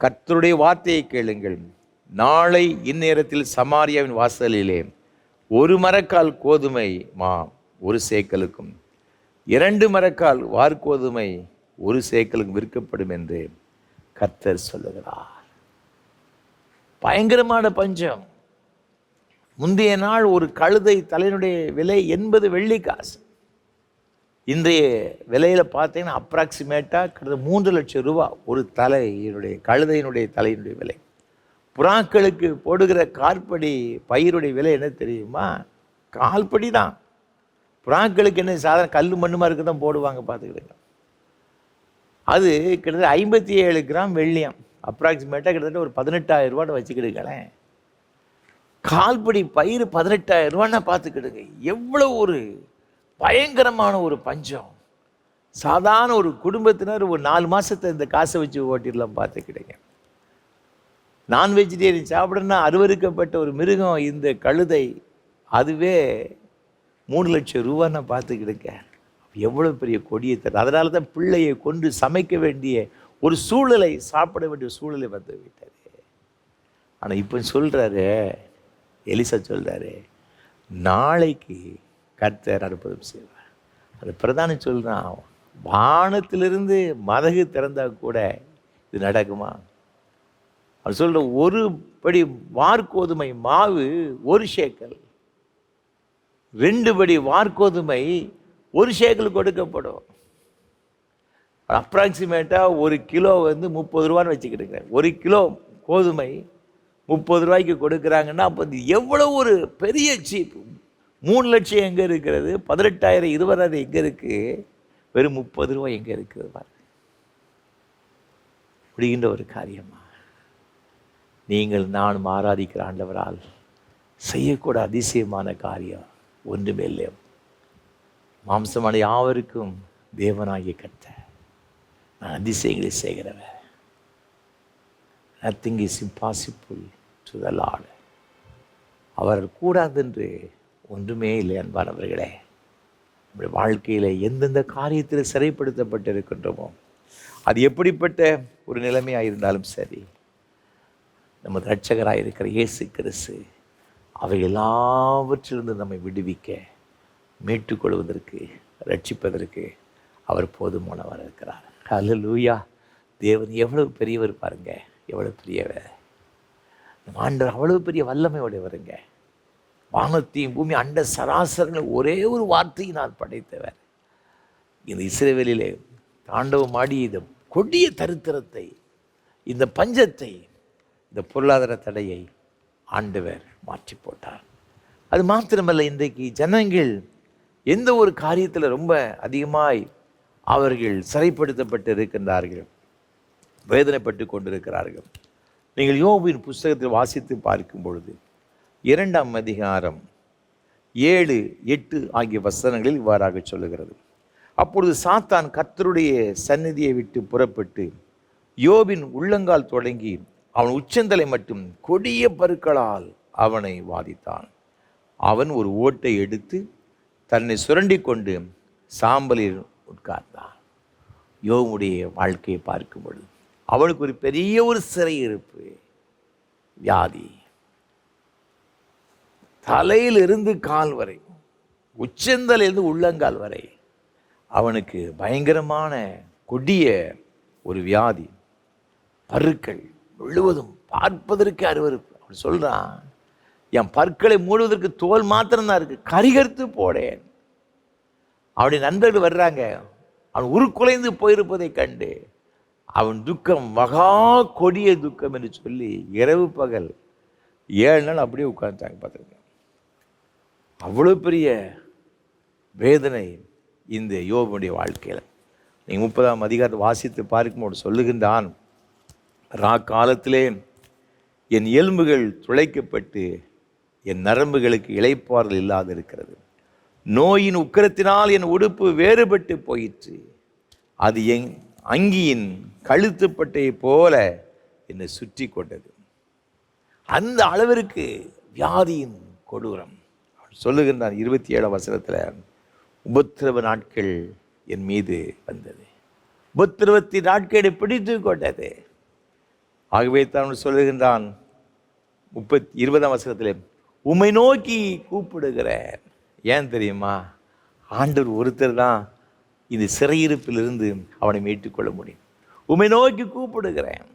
கர்த்தருடைய வார்த்தையை கேளுங்கள். நாளை இந்நேரத்தில் சமாரியாவின் வாசலிலே 1 மரக்கால் கோதுமை மா 1 சேக்கலுக்கும் 2 மரக்கால் வார்கோதுமை 1 சேக்கலுக்கும் விற்கப்படும் என்று கர்த்தர் சொல்லுகிறார். பயங்கரமான பஞ்சம். முந்தைய நாள் ஒரு கழுதை தலையினுடைய விலை 80 வெள்ளிக்காசு. இன்றைய விலையில் பார்த்தீங்கன்னா அப்ராக்சிமேட்டாக கிட்டத்தட்ட 3 லட்சம் ரூபா ஒரு கழுதையினுடைய தலையினுடைய விலை. புறாக்களுக்கு போடுகிற கால்படி பயிருடைய விலை என்ன தெரியுமா? கால்படி தான். புறாக்களுக்கு என்ன சாதாரண கல் மண்ணுமா இருக்க தான் போடுவாங்க, பார்த்துக்கிடுங்க. அது கிட்டத்தட்ட 57 கிராம் வெள்ளியம், அப்ராக்சிமேட்டாக கிட்டத்தட்ட ஒரு 18,000 ரூபான்னு வச்சுக்கிடுங்களேன். கால்படி பயிர் 18,000 ரூபான்னா பார்த்துக்கிடுங்க. எவ்வளோ ஒரு பயங்கரமான ஒரு பஞ்சம். சாதாரண ஒரு குடும்பத்தினர் ஒரு 4 மாதத்தை இந்த காசை வச்சு ஓட்டிடலாம், பார்த்துக்கிடுங்க. நான் வெஜிடேரியன் சாப்பிடணும்னா அருவருக்கப்பட்ட ஒரு மிருகம் இந்த கழுதை, அதுவே 3 லட்சம் ரூபான்னா பார்த்துக்கிடுங்க. எவ்வளோ பெரிய கொடியை தரும். அதனால தான் பிள்ளையை கொண்டு சமைக்க வேண்டிய ஒரு சூழலை, சாப்பிட வேண்டிய சூழலை வந்து விட்டது. ஆனால் இப்போ சொல்கிறாரு எலிசா, சொல்கிறாரு நாளைக்கு கர்த்தர் அற்புதம் செய்வார். அது பிரதானம் சொல்கிறான், வானத்திலிருந்து மதகு திறந்தால் கூட இது நடக்குமா? அவர் சொல்கிற 1 படி வார்கோதுமை மாவு 1 சேக்கல், 2 படி வார்கோதுமை 1 சேக்கல் கொடுக்கப்படும். அப்ராக்சிமேட்டாக 1 கிலோ 30 ரூபான்னு வச்சுக்கிட்டுங்க. 1 கிலோ கோதுமை 30 ரூபாய்க்கு கொடுக்குறாங்கன்னா அப்போ எவ்வளோ ஒரு பெரிய சீப். 3 லட்சம் எங்கே இருக்கிறது? 18,000 20,000 எங்கே இருக்குது? வெறும் 30 ரூபாய் எங்கே இருக்குது பாருங்க. முடிகின்ற ஒரு காரியமா? நீங்கள் நானும் ஆராதிக்கிற ஆண்டவரால் செய்யக்கூட அதிசயமான காரியம் ஒன்றுமே இல்லை. மாம்சமான யாவருக்கும் தேவனாகிய கர்த்தர் நான் அதிசயங்களை செய்கிறவர். Nothing is impossible to the Lord. அவர் கூடாதென்று ஒன்றுமே இல்லை. அன்பானவர்களே, நம்முடைய வாழ்க்கையில் எந்தெந்த காரியத்தில் சிறைப்படுத்தப்பட்டு இருக்கின்றோமோ, அது எப்படிப்பட்ட ஒரு நிலைமையாக இருந்தாலும் சரி, நமது இரட்சகராக இருக்கிற இயேசு கிறிஸ்து அவை எல்லாவற்றிலிருந்து நம்மை விடுவிக்க, மீட்டுக்கொள்வதற்கு, ரட்சிப்பதற்கு அவர் போதுமானவர் இருக்கிறார். ஹல்லேலூயா. தேவன் எவ்வளவு பெரியவர் பாருங்க, எவ்வளவு பெரியவர். நம்ம ஆண்டவர் அவ்வளவு பெரிய வல்லமையோடையவருங்க. வானத்தையும் பூமி அண்ட சராசரங்கள் ஒரே ஒரு வார்த்தையை நான் படைத்தவர். இந்த இஸ்ரவேலிலே தாண்டவமாடி இந்த கொடிய தரித்திரத்தை, இந்த பஞ்சத்தை, இந்த பொருளாதார தடையை ஆண்டவர் மாற்றி போட்டார். அது மாத்திரமல்ல, இன்றைக்கு ஜனங்கள் எந்த ஒரு காரியத்தில் ரொம்ப அதிகமாய் அவர்கள் சிறைப்படுத்தப்பட்டு இருக்கின்றார்கள், வேதனைப்பட்டு கொண்டிருக்கிறார்கள். நீங்கள் யோபின் புஸ்தகத்தில் வாசித்து பார்க்கும் பொழுது 2ஆம் அதிகாரம் 7, 8 ஆகிய வசனங்களில் இவ்வாறாக சொல்லுகிறது. அப்பொழுது சாத்தான் கர்த்தருடைய சந்நிதியை விட்டு புறப்பட்டு யோபின் உள்ளங்கால் தொடங்கி அவன் உச்சந்தலை மட்டும் கொடிய பருக்களால் அவனை வாதித்தான். அவன் ஒரு ஓட்டை எடுத்து தன்னை சுரண்டி கொண்டு சாம்பலில் உட்கார்ந்தான். யோபுடைய வாழ்க்கையை பார்க்கும் பொழுது அவனுக்கு ஒரு பெரிய ஒரு சிறையிருப்பு, வியாதி, தலையிலிருந்து கால் வரை, உச்சந்தலிருந்து உள்ளங்கால் வரை அவனுக்கு பயங்கரமான கொடிய ஒரு வியாதி, பருக்கள் முழுவதும் பார்ப்பதற்கு அருவருப்பு. அப்படி சொல்கிறான், என் பற்களை மூடுவதற்கு தோல் மாத்திரம்தான் இருக்குது, கரிகரித்து போடேன். அவனுடைய நண்பர்கள் வர்றாங்க, அவன் உருக்குலைந்து போயிருப்பதை கண்டு அவன் துக்கம் மகா கொடிய துக்கம் என்று சொல்லி இரவு பகல் 7 நாள் அப்படியே உட்கார்ந்தாங்க. பார்த்துருங்க, அவ்வளோ பெரிய வேதனை இந்த யோபுடைய வாழ்க்கையில். நீங்கள் 30ஆம் அதிகாரத்தை வாசித்து பார்க்கும்போது சொல்லுகின்றான், காலத்திலே என் எலும்புகள் துளைக்கப்பட்டு என் நரம்புகளுக்கு இளைப்பாறுதல் இல்லாது இருக்கிறது. நோயின் உக்கிரத்தினால் என் உடுப்பு வேறுபட்டு போயிற்று. அது என் அங்கியின் கழுத்துப்பட்டையை போல என்னை சுற்றி கொண்டது. அந்த அளவிற்கு வியாதியின் கொடூரம். சொல்லுகின்றான் 27ஆம் வசனத்தில், உபத்திரவ நாட்கள் என் மீது வந்தது, உபத்திரவத்தின் நாட்களை பிடித்து கொண்டது. ஆகவே தான் சொல்லுகின்றான் 20ஆம் வசனத்தில், உம்மை நோக்கி கூப்பிடுகிறேன். ஏன் தெரியுமா? ஆண்டவர் ஒருத்தர் தான் இந்த சிறையிருப்பிலிருந்து அவனை மீட்டுக்கொள்ள முடியும். உம்மை நோக்கி கூப்பிடுகிறேன்.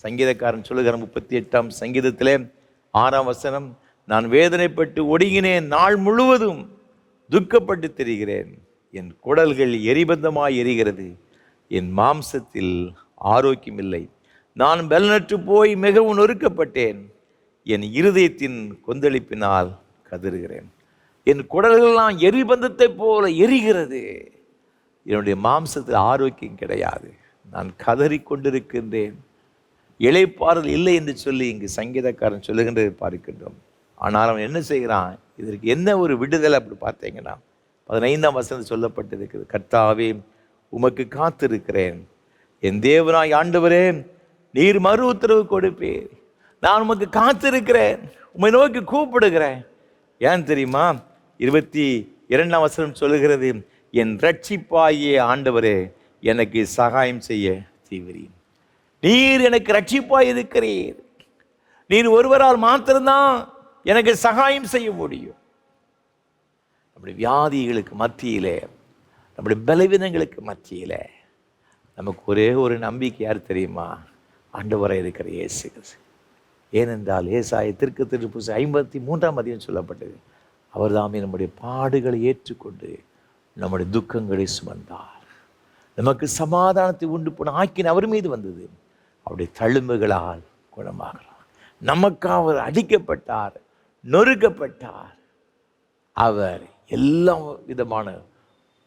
சங்கீதக்காரன் சொல்லுகிறான் 38ஆம் சங்கீதத்திலே 6ஆம் வசனம், நான் வேதனைப்பட்டு ஒடுங்கினேன், நாள் முழுவதும் துக்கப்பட்டு திரிகிறேன், என் குடல்கள் எரிபந்தமாய் எரிகிறது, என் மாம்சத்தில் ஆரோக்கியமில்லை, நான் பலனற்று போய் மிகவும் நொறுக்கப்பட்டேன், என் இருதயத்தின் கொந்தளிப்பினால் கதறுகிறேன், என் குடல்கள்லாம் எரிபந்தத்தை போல எரிகிறது, என்னுடைய மாம்சத்தில் ஆரோக்கியம் கிடையாது, நான் கதறி கொண்டிருக்கின்றேன், இளைப்பாறுதல் இல்லை என்று சொல்லி இங்கு சங்கீதக்காரன் சொல்லுகின்றதை பார்க்கின்றோம். ஆனால் அவன் என்ன செய்கிறான்? இதற்கு என்ன ஒரு விடுதலை அப்படி பார்த்தீங்கன்னா 15ஆம் வசனம் சொல்லப்பட்டிருக்கிறது, கர்த்தாவே உமக்கு காத்திருக்கிறேன், என் தேவனாய் ஆண்டவரே நீர் மறு உத்தரவு கொடுப்பீர், நான் உமக்கு காத்திருக்கிறேன், உம்மை நோக்கி கூப்பிடுகிறேன். ஏன் தெரியுமா? 22ஆம் வசனம் சொல்லுகிறது, என் ரட்சிப்பாயே ஆண்டவரே எனக்கு சகாயம் செய்ய தீவிரி. நீர் எனக்கு ரட்சிப்பாய் இருக்கிறீர், நீர் ஒருவரால் மாத்திரம்தான் எனக்கு சகாயம் செய்ய முடியும். நம்முடைய வியாதிகளுக்கு மத்தியிலே, நம்முடைய பலவீனங்களுக்கு மத்தியிலே நமக்கு ஒரே ஒரு நம்பிக்கை யார் தெரியுமா? ஆண்டவராய் இருக்கிற இயேசு. ஏனென்றால் ஏசாயா தீர்க்கதரிசி 53ஆம் அதிகாரம் சொல்லப்பட்டது, அவர் தாமே நம்முடைய பாடுகளை ஏற்றுக்கொண்டு நம்முடைய துக்கங்களை சுமந்தார், நமக்கு சமாதானத்தை உண்டு போன ஆக்கின அவர் மீது வந்தது, அவருடைய தழும்புகளால் குணமாகிறார். நமக்காக அவர் அடிக்கப்பட்டார், நொறுக்கப்பட்டார், அவர் எல்லா விதமான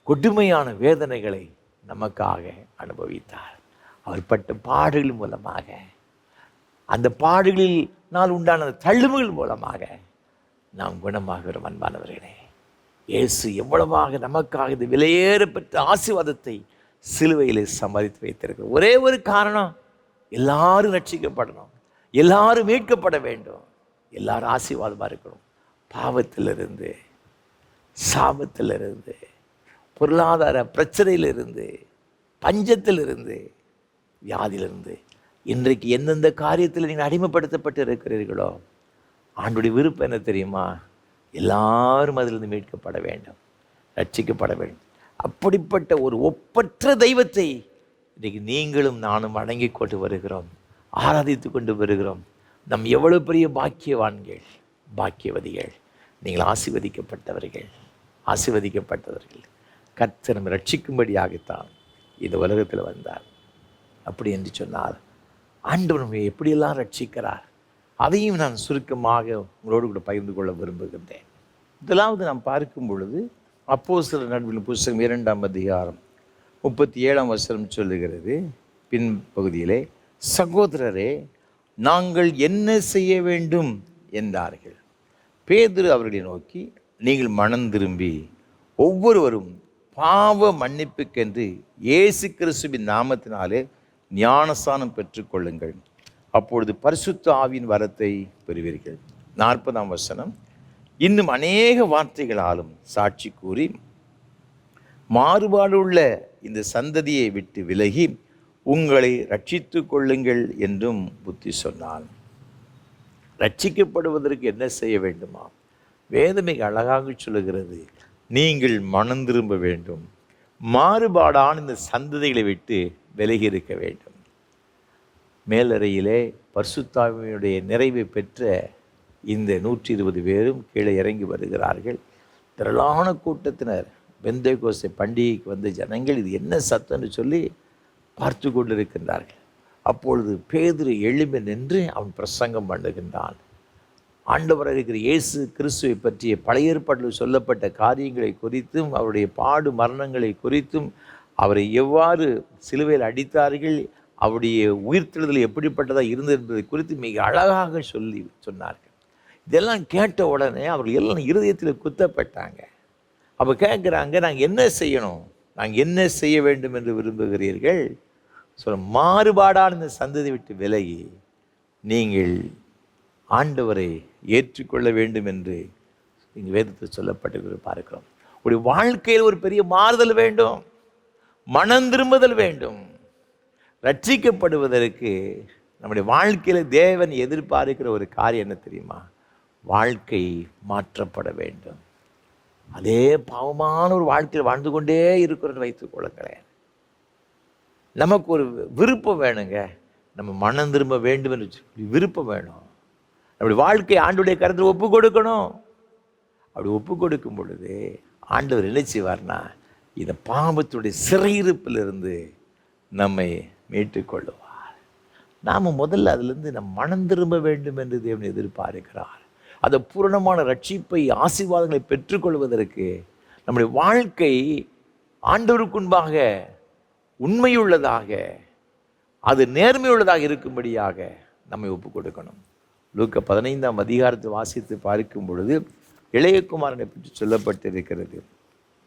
கொடுமையான வேதனைகளை நமக்காக அனுபவித்தார். அவர் பட்ட பாடுகள் மூலமாக, அந்த பாடுகளில் நாள் உண்டான தழும்புகள் மூலமாக நாம் குணமாகிறோம். அன்பானவர்களே, இயேசு எவ்வளவாக நமக்காக இந்த விலையேறப்பட்ட ஆசீர்வாதத்தை சிலுவையில் சம்பாதித்து வைத்திருக்கிறார். ஒரே ஒரு காரணம், எல்லாரும் ரட்சிக்கப்படணும், எல்லாரும் மீட்கப்பட வேண்டும், எல்லாரும் ஆசீர்வாதமாக இருக்கணும். பாவத்திலிருந்து, சாபத்திலிருந்து, பொருளாதார பிரச்சனையிலிருந்து, பஞ்சத்திலிருந்து, வியாதியிலிருந்து, இன்றைக்கு எந்தெந்த காரியத்தில் நீங்கள் அடிமைப்படுத்தப்பட்டு இருக்கிறீர்களோ, ஆண்டுடைய விருப்பம் என்ன தெரியுமா? எல்லாரும் அதிலிருந்து மீட்கப்பட வேண்டும், ரட்சிக்கப்பட வேண்டும். அப்படிப்பட்ட ஒரு ஒப்பற்ற தெய்வத்தை இன்றைக்கு நீங்களும் நானும் வணங்கி கொண்டு வருகிறோம், ஆராதித்து கொண்டு வருகிறோம். நம் எவ்வளவு பெரிய பாக்கியவான்கள், பாக்கியவதிகள். நீங்கள் ஆசீர்வதிக்கப்பட்டவர்கள், ஆசீர்வதிக்கப்பட்டவர்கள். கர்த்தர் நம்மை ரட்சிக்கும்படியாகத்தான் இந்த உலகத்தில் வந்தார். அப்படி என்று சொன்னால் ஆண்டவர் நம்மை எப்படியெல்லாம் ரட்சிக்கிறார், அதையும் நான் சுருக்கமாக உங்களோடு கூட பகிர்ந்து கொள்ள விரும்புகின்றேன். முதலாவது நாம் பார்க்கும் பொழுது அப்போஸ்தலர் நடுவில் புஸ்தகம் 2ஆம் அதிகாரம் 37ஆம் வசனம் சொல்லுகிறது, பின் பகுதியிலே, சகோதரரே நாங்கள் என்ன செய்ய வேண்டும் என்றார்கள். பேதுரு அவர்களை நோக்கி, நீங்கள் மனம் திரும்பி ஒவ்வொருவரும் பாவ மன்னிப்புக்கென்று இயேசு கிறிஸ்துவின் நாமத்தினாலே ஞானஸ்நானம் பெற்றுக்கொள்ளுங்கள், அப்பொழுது பரிசுத்த ஆவியின் வரத்தை பெறுவீர்கள். 40ஆம் வசனம், இன்னும் அநேக வார்த்தைகளாலும் சாட்சி கூறி மாறுபாடுள்ள இந்த சந்ததியை விட்டு விலகி உங்களை ரட்சித்து கொள்ளுங்கள் என்றும் புத்தி சொன்னான். ரட்சிக்கப்படுவதற்கு என்ன செய்ய வேண்டுமா? வேதம் மிக அழகாக சொல்லுகிறது, நீங்கள் மனம் திரும்ப வேண்டும், மாறுபாடான இந்த சந்ததிகளை விட்டு விலகி இருக்க வேண்டும். மேலறையிலே பரிசுத்தாவியுடைய நிறைவை பெற்ற இந்த 120 பேரும் கீழே இறங்கி வருகிறார்கள். திரளான கூட்டத்தினர், பெந்தேகோஸ்தே பண்டிகைக்கு வந்த ஜனங்கள் இது என்ன சத்தம்னு சொல்லி பார்த்து கொண்டிருக்கின்றார்கள். அப்பொழுது பேதுரு எழும்பி நின்று அவன் பிரசங்கம் பண்ணுகின்றான். ஆண்டவராக இருக்கிற இயேசு கிறிஸ்துவை பற்றிய பழைய ஏற்பாட்டில் சொல்லப்பட்ட காரியங்களை குறித்தும், அவருடைய பாடு மரணங்களை குறித்தும், அவரை எவ்வாறு சிலுவையில் அடித்தார்கள், அவருடைய உயிர்த்தெழுதல் எப்படிப்பட்டதாக இருந்தது என்பதை குறித்து மிக அழகாக சொன்னார்கள். இதெல்லாம் கேட்ட உடனே அவர்கள் எல்லாம் இருதயத்தில் குத்தப்பட்டாங்க. அப்போ கேட்குறாங்க, நாங்கள் என்ன செய்யணும், நாங்கள் என்ன செய்ய வேண்டும் என்று விரும்புகிறீர்கள்? மாறுபாடான இந்த சந்ததி விட்டு விலகி நீங்கள் ஆண்டவரை ஏற்றுக்கொள்ள வேண்டும் என்று இங்கே வேதத்தில் சொல்லப்பட்டிருக்கிறது பார்க்கிறோம். ஒரு வாழ்க்கையில் ஒரு பெரிய மாறுதல் வேண்டும், மனம் திரும்புதல் வேண்டும். ரட்சிக்கப்படுவதற்கு நம்முடைய வாழ்க்கையில் தேவன் எதிர்பார்க்கிற ஒரு காரியம் என்ன தெரியுமா? வாழ்க்கை மாற்றப்பட வேண்டும். அதே பாவமான ஒரு வாழ்க்கையில் வாழ்ந்து கொண்டே இருக்கிறது வைத்துக் கொள்ளுங்களேன். நமக்கு ஒரு விருப்பம் வேணுங்க, நம்ம மனம் திரும்ப வேண்டும் என்று விருப்பம் வேணும். நம்முடைய வாழ்க்கை ஆண்டவருடைய கருத்தில் ஒப்பு கொடுக்கணும். அப்படி ஒப்பு கொடுக்கும் பொழுது ஆண்டவர் என்ன செய்வார்னா, இந்த பாவத்துடைய சிறையிருப்பிலிருந்து நம்மை மீட்டுக்கொள்ளுவார். நாம் முதல்ல அதிலிருந்து நம் மனம் திரும்ப வேண்டும் என்று தேவன் எதிர்பார்க்கிறார். அந்த பூரணமான ரட்சிப்பை, ஆசீர்வாதங்களை பெற்றுக்கொள்வதற்கு நம்முடைய வாழ்க்கை ஆண்டவருக்குன்பாக உண்மையுள்ளதாக, அது நேர்மையுள்ளதாக இருக்கும்படியாக நம்மை ஒப்பு கொடுக்கணும். லூக்கா 15ஆம் அதிகாரத்தை வாசித்து பார்க்கும் பொழுது இளையகுமாரனை பற்றி சொல்லப்பட்டிருக்கிறது.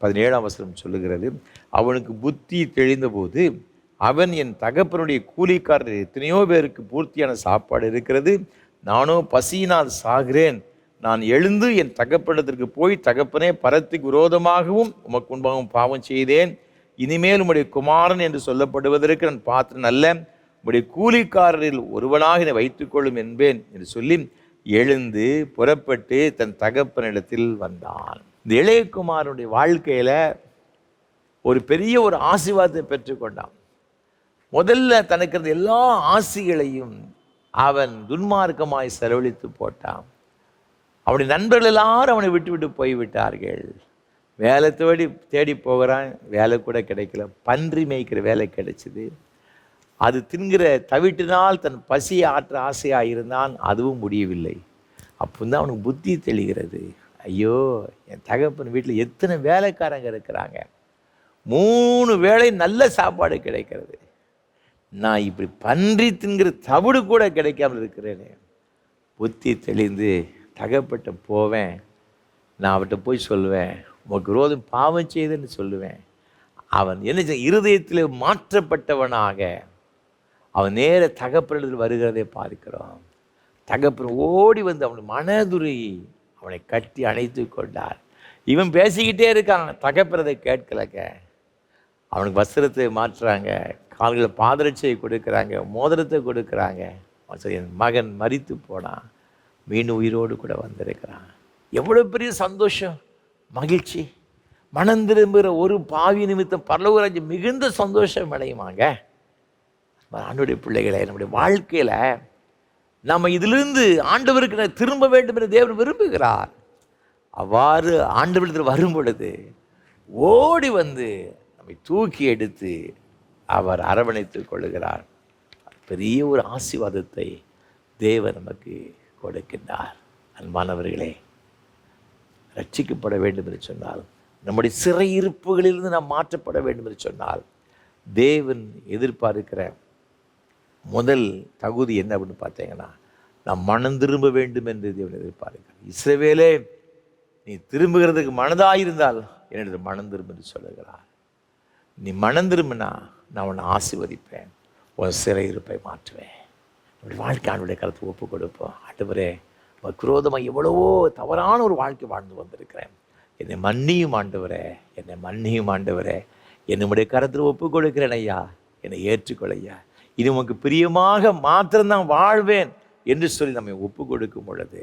17ஆம் வசனம் சொல்லுகிறது, அவனுக்கு புத்தி தெளிந்தபோது அவன், என் தகப்பனுடைய கூலிக்காரர் எத்தனையோ பேருக்கு பூர்த்தியான சாப்பாடு இருக்கிறது, நானோ பசியினால் சாகிறேன். நான் எழுந்து என் தகப்பனிடத்திற்கு போய், தகப்பனே, பரத்துக்கு விரோதமாகவும் உமக்கு முன்பாகவும் பாவம் செய்தேன். இனிமேல் உம்முடைய குமாரன் என்று சொல்லப்படுவதற்கு நான் பாத்திரன் அல்ல. உம்முடைய கூலிக்காரரில் ஒருவனாக என்னை வைத்துக்கொள்ளும் என்பேன் என்று சொல்லி எழுந்து புறப்பட்டு தன் தகப்பனிடத்தில் வந்தான். இந்த இளையகுமாரனுடைய வாழ்க்கையில் ஒரு பெரிய ஒரு ஆசீர்வாதத்தை பெற்றுக்கொண்டான். முதல்ல தனக்கு இருந்த எல்லா ஆசிகளையும் அவன் துன்மார்க்கமாய் செலவழித்து போட்டான். அவனுடைய நண்பர்கள் எல்லாரும் அவனை விட்டு விட்டு போய்விட்டார்கள். வேலை தேடி போகிறான், வேலை கூட கிடைக்கல. பன்றி மேய்க்கிற வேலை கிடைச்சிது. அது தின்கிற தவிட்டினால் தன் பசியை ஆற்ற ஆசையாக இருந்தான், அதுவும் முடியவில்லை. அப்போ தான் அவனுக்கு புத்தி தெளிகிறது, ஐயோ, என் தகப்பன் வீட்டில் எத்தனை வேலைக்காரங்க இருக்கிறாங்க, 3 வேளை நல்ல சாப்பாடு கிடைக்கிறது, நான் இப்படி பன்றி தின்கிற தவிடு கூட கிடைக்காமல் இருக்கிறேனே. புத்தி தெளிந்து தகப்பட்ட போவேன், நான் அவர்கிட்ட போய் சொல்லுவேன், உனக்கு விரோதம் பாவம் செய்துன்னு சொல்லுவேன். அவன் என்ன இருதயத்தில் மாற்றப்பட்டவனாக அவன் நேர தகப்பனிடத்தில் வருகிறதை பார்க்கிறோம். தகப்பன் ஓடி வந்து அவன் மனதுருகி அவனை கட்டி அணைத்து கொண்டார். இவன் பேசிக்கிட்டே இருக்கான், தகப்பனதை கேட்கலங்க. அவனுக்கு வஸ்திரத்தை மாற்றுறாங்க, கால்களில் பாதரட்சையை கொடுக்குறாங்க, மோதிரத்தை கொடுக்குறாங்க. என் மகன் மரித்து போனான், மீன் உயிரோடு கூட வந்திருக்கிறான். எவ்வளோ பெரிய சந்தோஷம், மகிழ்ச்சி. மனம் திரும்புகிற ஒரு பாவி நிமித்தம் பரலோகராஜ்யம் மிகுந்த சந்தோஷம் அடையுமாங்க. ஆண்டவருடைய பிள்ளைகளை, நம்முடைய வாழ்க்கையில் நம்ம இதிலிருந்து ஆண்டவருக்கு திரும்ப வேண்டும் என்று தேவன் விரும்புகிறார். அவ்வாறு ஆண்டவரிடத்தில் வரும் பொழுது ஓடி வந்து நம்மை தூக்கி எடுத்து அவர் அரவணைத்துக் கொள்ளுகிறார். பெரிய ஒரு ஆசீர்வாதத்தை தேவன் நமக்கு கொடுக்கின்றார். அன்பானவர்களே, ரட்சிக்கப்பட வேண்டும் என்று சொன்னால், நம்முடைய சிறையிருப்புகளிலிருந்து நாம் மாற்றப்பட வேண்டும் என்று சொன்னால், தேவன் எதிர்பார்க்கிற முதல் தகுதி என்ன அப்படின்னு பார்த்தீங்கன்னா, நாம் மனம் திரும்ப வேண்டும் என்று தேவன் எதிர்பார்க்கிறார். இஸ்ரவேலே, நீ திரும்புகிறதுக்கு மனதாயிருந்தால் என்னிடத்தில் மனம் திரும்ப என்று சொல்லுகிறார். நீ மனம் திரும்பினா நான் உன்னை ஆசீர்வதிப்பேன், உன் சிறையிருப்பை மாற்றுவேன். நம்முடைய வாழ்க்கை ஆண்டவருடைய கருத்தை ஒப்பு கொடுப்போம். ஆண்டவரே, விரோதமாக எவ்வளவோ தவறான ஒரு வாழ்க்கை வாழ்ந்து வந்திருக்கிறேன், என்னை மன்னியும் ஆண்டவரே, என்னை மன்னியும் ஆண்டவரே, என்னுடைய கருத்தில் ஒப்பு கொடுக்கிறேன் ஐயா, என்னை ஏற்றுக்கொள் ஐயா, இது உமக்கு பிரியமாக மாத்திரம்தான் வாழ்வேன் என்று சொல்லி நம்மை ஒப்பு கொடுக்கும் பொழுது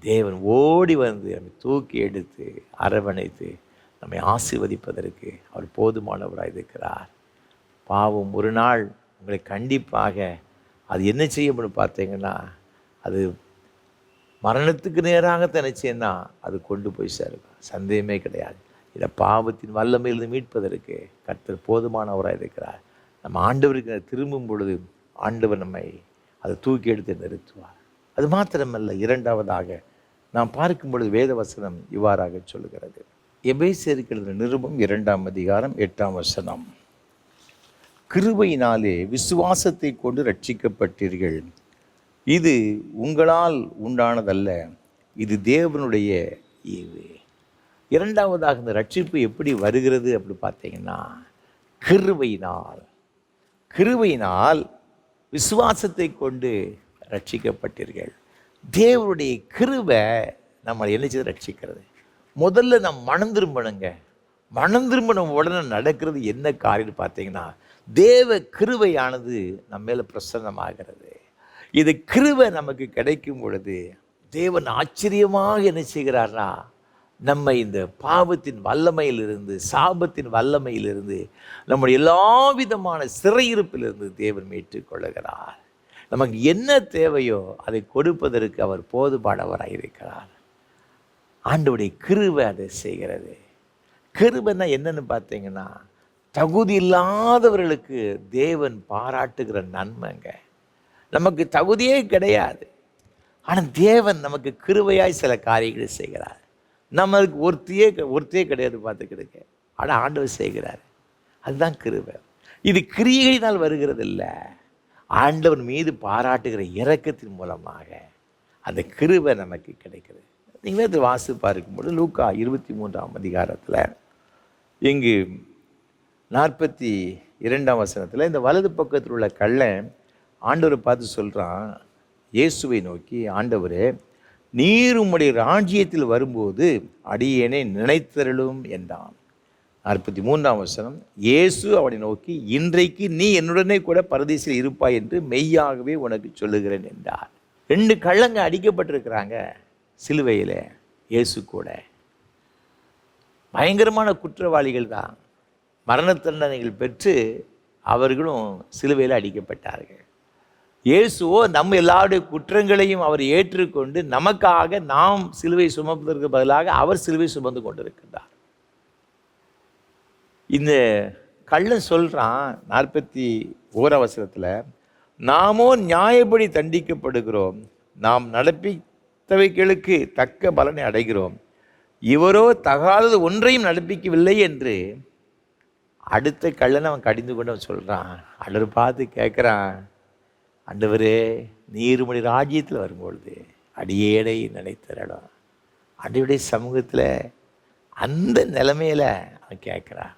தேவன் ஓடி வந்து நம்மை தூக்கி எடுத்து அரவணைத்து நம்மை ஆசீர்வதிப்பதற்கு அவர் போதுமானவராக இருக்கிறார். பாவம் ஒரு நாள் உங்களை கண்டிப்பாக அது என்ன செய்யப்படும் பார்த்தீங்கன்னா, அது மரணத்துக்கு நேராக நினைச்சேன்னா அது கொண்டு போய் சேரும், சந்தேகமே கிடையாது. இதை பாவத்தின் வல்லமையிலிருந்து மீட்பதற்கு கர்த்தர் போதுமானவராக இருக்கிறார். நம்ம ஆண்டவருக்கு திரும்பும் பொழுது ஆண்டவர் நம்மை அதை தூக்கி எடுத்து நிறுத்துவார். அது மாத்திரமல்ல, இரண்டாவதாக நாம் பார்க்கும் பொழுது வேத வசனம் இவ்வாறாக சொல்லுகிறது. எபேசியருக்கு எழுதின நிருபம் 2ஆம் அதிகாரம் 8ஆம் வசனம். கிருபையினாலே விசுவாசத்தை கொண்டு ரட்சிக்கப்பட்டீர்கள், இது உங்களால் உண்டானதல்ல, இது தேவனுடைய ஈவு. இரண்டாவதாக இந்த ரட்சிப்பு எப்படி வருகிறது அப்படி பார்த்தீங்கன்னா, கிருபையினால். கிருபையினால் விசுவாசத்தை கொண்டு ரட்சிக்கப்பட்டீர்கள். தேவனுடைய கிருபை நம்மளை என்ன செய்து ரட்சிக்கிறது? முதல்ல நம்ம மனம் திரும்பணுங்க. மனம் திரும்பணும் உடனே நடக்கிறது என்ன காரியம்னு பார்த்தீங்கன்னா, தேவ கிருபையானது நம்ம மேலே பிரசன்னமாகிறது. இது கிருபை நமக்கு கிடைக்கும் பொழுது தேவன் ஆச்சரியமாக என்ன செய்கிறார்னா, நம்ம இந்த பாவத்தின் வல்லமையிலிருந்து, சாபத்தின் வல்லமையிலிருந்து, நம்முடைய எல்லா விதமான சிறையிருப்பிலிருந்து தேவன் மீட்டுக் கொள்ளுகிறார். நமக்கு என்ன தேவையோ அதை கொடுப்பதற்கு அவர் போதுமானவராக இருக்கிறார். ஆண்டவருடைய கிருபை அதை செய்கிறது. கிருபைன்னா என்னன்னு பார்த்தீங்கன்னா, தகுதி இல்லாதவர்களுக்கு தேவன் பாராட்டுகிற நன்மைங்க. நமக்கு தகுதியே கிடையாது, ஆனால் தேவன் நமக்கு கிருபையாய் சில காரியங்களை செய்கிறார். நம்மளுக்கு ஒருத்தையே கிடையாது பார்த்துக்கிடுங்க, ஆனால் ஆண்டவர் செய்கிறார். அதுதான் கிருபை. இது கிரியையினால் வருகிறது இல்லை, ஆண்டவர் மீது பாராட்டுகிற இரக்கத்தின் மூலமாக அந்த கிருபை நமக்கு கிடைக்கிறது. நீங்கள் இது வாசி பார்க்கும்போது லூக்கா 23ஆம் அதிகாரத்தில் இங்கு 42ஆம் வசனத்தில் இந்த வலது பக்கத்தில் உள்ள கள்ளன் ஆண்டவரை பார்த்து சொல்கிறான், இயேசுவை நோக்கி, ஆண்டவரே, நீர் உம்முடைய ராஜ்யத்தில் வரும்போது அடியேனை நினைத்தருளும் என்றான். 43ஆம் வசனம், இயேசு அவனை நோக்கி, இன்றைக்கு நீ என்னுடனே கூட பரதீசில் இருப்பாய் என்று மெய்யாகவே உனக்கு சொல்லுகிறேன் என்றார். 2 கள்ளங்க அடிக்கப்பட்டிருக்கிறாங்க சிலுவையில், இயேசு கூட. பயங்கரமான குற்றவாளிகள் தான், மரண தண்டனைகள் பெற்று அவர்களும் சிலுவையில் அடிக்கப்பட்டார்கள். இயேசுவோ நம்ம எல்லாருடைய குற்றங்களையும் அவர் ஏற்றுக்கொண்டு நமக்காக நாம் சிலுவை சுமப்பதற்கு பதிலாக அவர் சிலுவை சுமந்து கொண்டிருக்கிறார். இந்த கள்ளன் சொல்கிறான் 41ஆம் வசனத்தில், நாமோ நியாயப்படி தண்டிக்கப்படுகிறோம், நாம் நடப்பித்தவைகளுக்கு தக்க பலனை அடைகிறோம், இவரோ தகாதது ஒன்றையும் நடப்பிக்கவில்லை என்று அடுத்த கள்ளனை அவன் கடிந்து கொண்டு அவன் சொல்கிறான். ஆண்டவர் பார்த்து கேட்குறான், ஆண்டவரே, நீர் உம்முடைய ராஜ்யத்தில் வரும்பொழுது அடியேனை நினைத்தரடம். ஆண்டவருடைய சமூகத்தில் அந்த நிலைமையில் அவன் கேட்குறான்.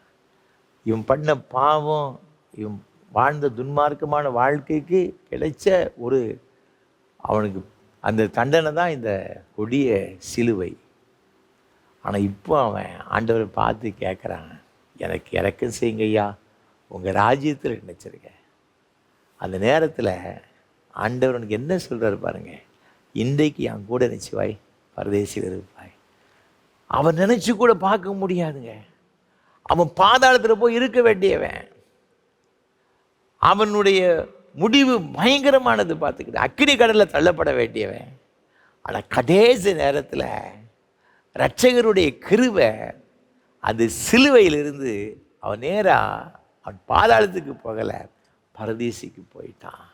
இவன் பண்ண பாவம், இவன் வாழ்ந்த துன்மார்க்கமான வாழ்க்கைக்கு கிடைச்ச ஒரு அவனுக்கு அந்த தண்டனை தான் இந்த கொடிய சிலுவை. ஆனால் இப்போ அவன் ஆண்டவரை பார்த்து கேட்குறான், எனக்கு இறக்கம் செய்யுங்க ஐயா, உங்கள் ராஜ்யத்தில் நினச்சிருக்க. அந்த நேரத்தில் ஆண்டவர் உனக்கு என்ன சொல்கிறார் பாருங்க, இன்றைக்கு என் கூட நினச்சிவாய் பரதேசியில் இருப்பாய். அவன் நினச்சி கூட பார்க்க முடியாதுங்க. அவன் பாதாளத்தில் போய் இருக்க வேண்டியவன். அவனுடைய முடிவு பயங்கரமானது பார்த்துக்கிட்டு அக்கினி கடலில் தள்ளப்பட வேண்டியவன். ஆனால் கடைசி நேரத்தில் இரட்சகருடைய கிருபை அது சிலுவையிலிருந்து அவன் நேராக அவன் பாதாளத்துக்கு போகலை, பரதீசிக்கு போயிட்டான்.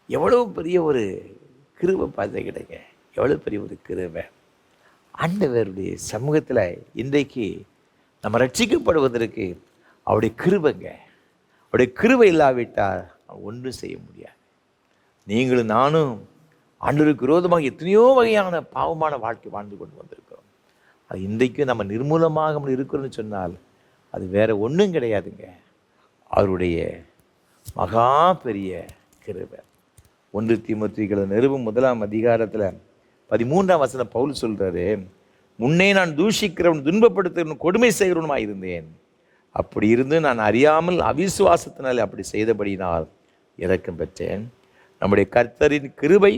எவ்வளோ பெரிய ஒரு கிருபை பார்த்துக்கிட்டங்க, எவ்வளோ பெரிய ஒரு கிருபை. ஆண்டவருடைய சமூகத்தில் இன்றைக்கு நம்ம ரட்சிக்கப்படுவதற்கு அவருடைய கிருபைங்க. அவருடைய கிருபை இல்லாவிட்டால் ஒன்றும் செய்ய முடியாது. நீங்களும் நானும் ஆண்டவருக்கு விரோதமாக எத்தனையோ வகையான பாவமான வாழ்க்கை வாழ்ந்து கொண்டு வந்திருக்கிறோம். அது இன்றைக்கும் நம்ம நிர்மூலமாக நம்ம இருக்கிறோம்னு சொன்னால் அது வேற ஒன்றும் கிடையாதுங்க, அவருடைய மகா பெரிய கிருபை. 1 தீமோத்தேயு நிருபம் 1ஆம் அதிகாரத்தில் 13ஆம் வசனம் பவுல் சொல்கிறாரு, முன்னே நான் தூஷிக்கிறவன், துன்பப்படுத்துகிறவன், கொடுமை செய்கிறவனுமாய் இருந்தேன். அப்படி இருந்து நான் அறியாமல் அவிசுவாசத்தினால் அப்படி செய்தபடினால் இரக்கம் பெற்றேன். நம்முடைய கர்த்தரின் கிருபை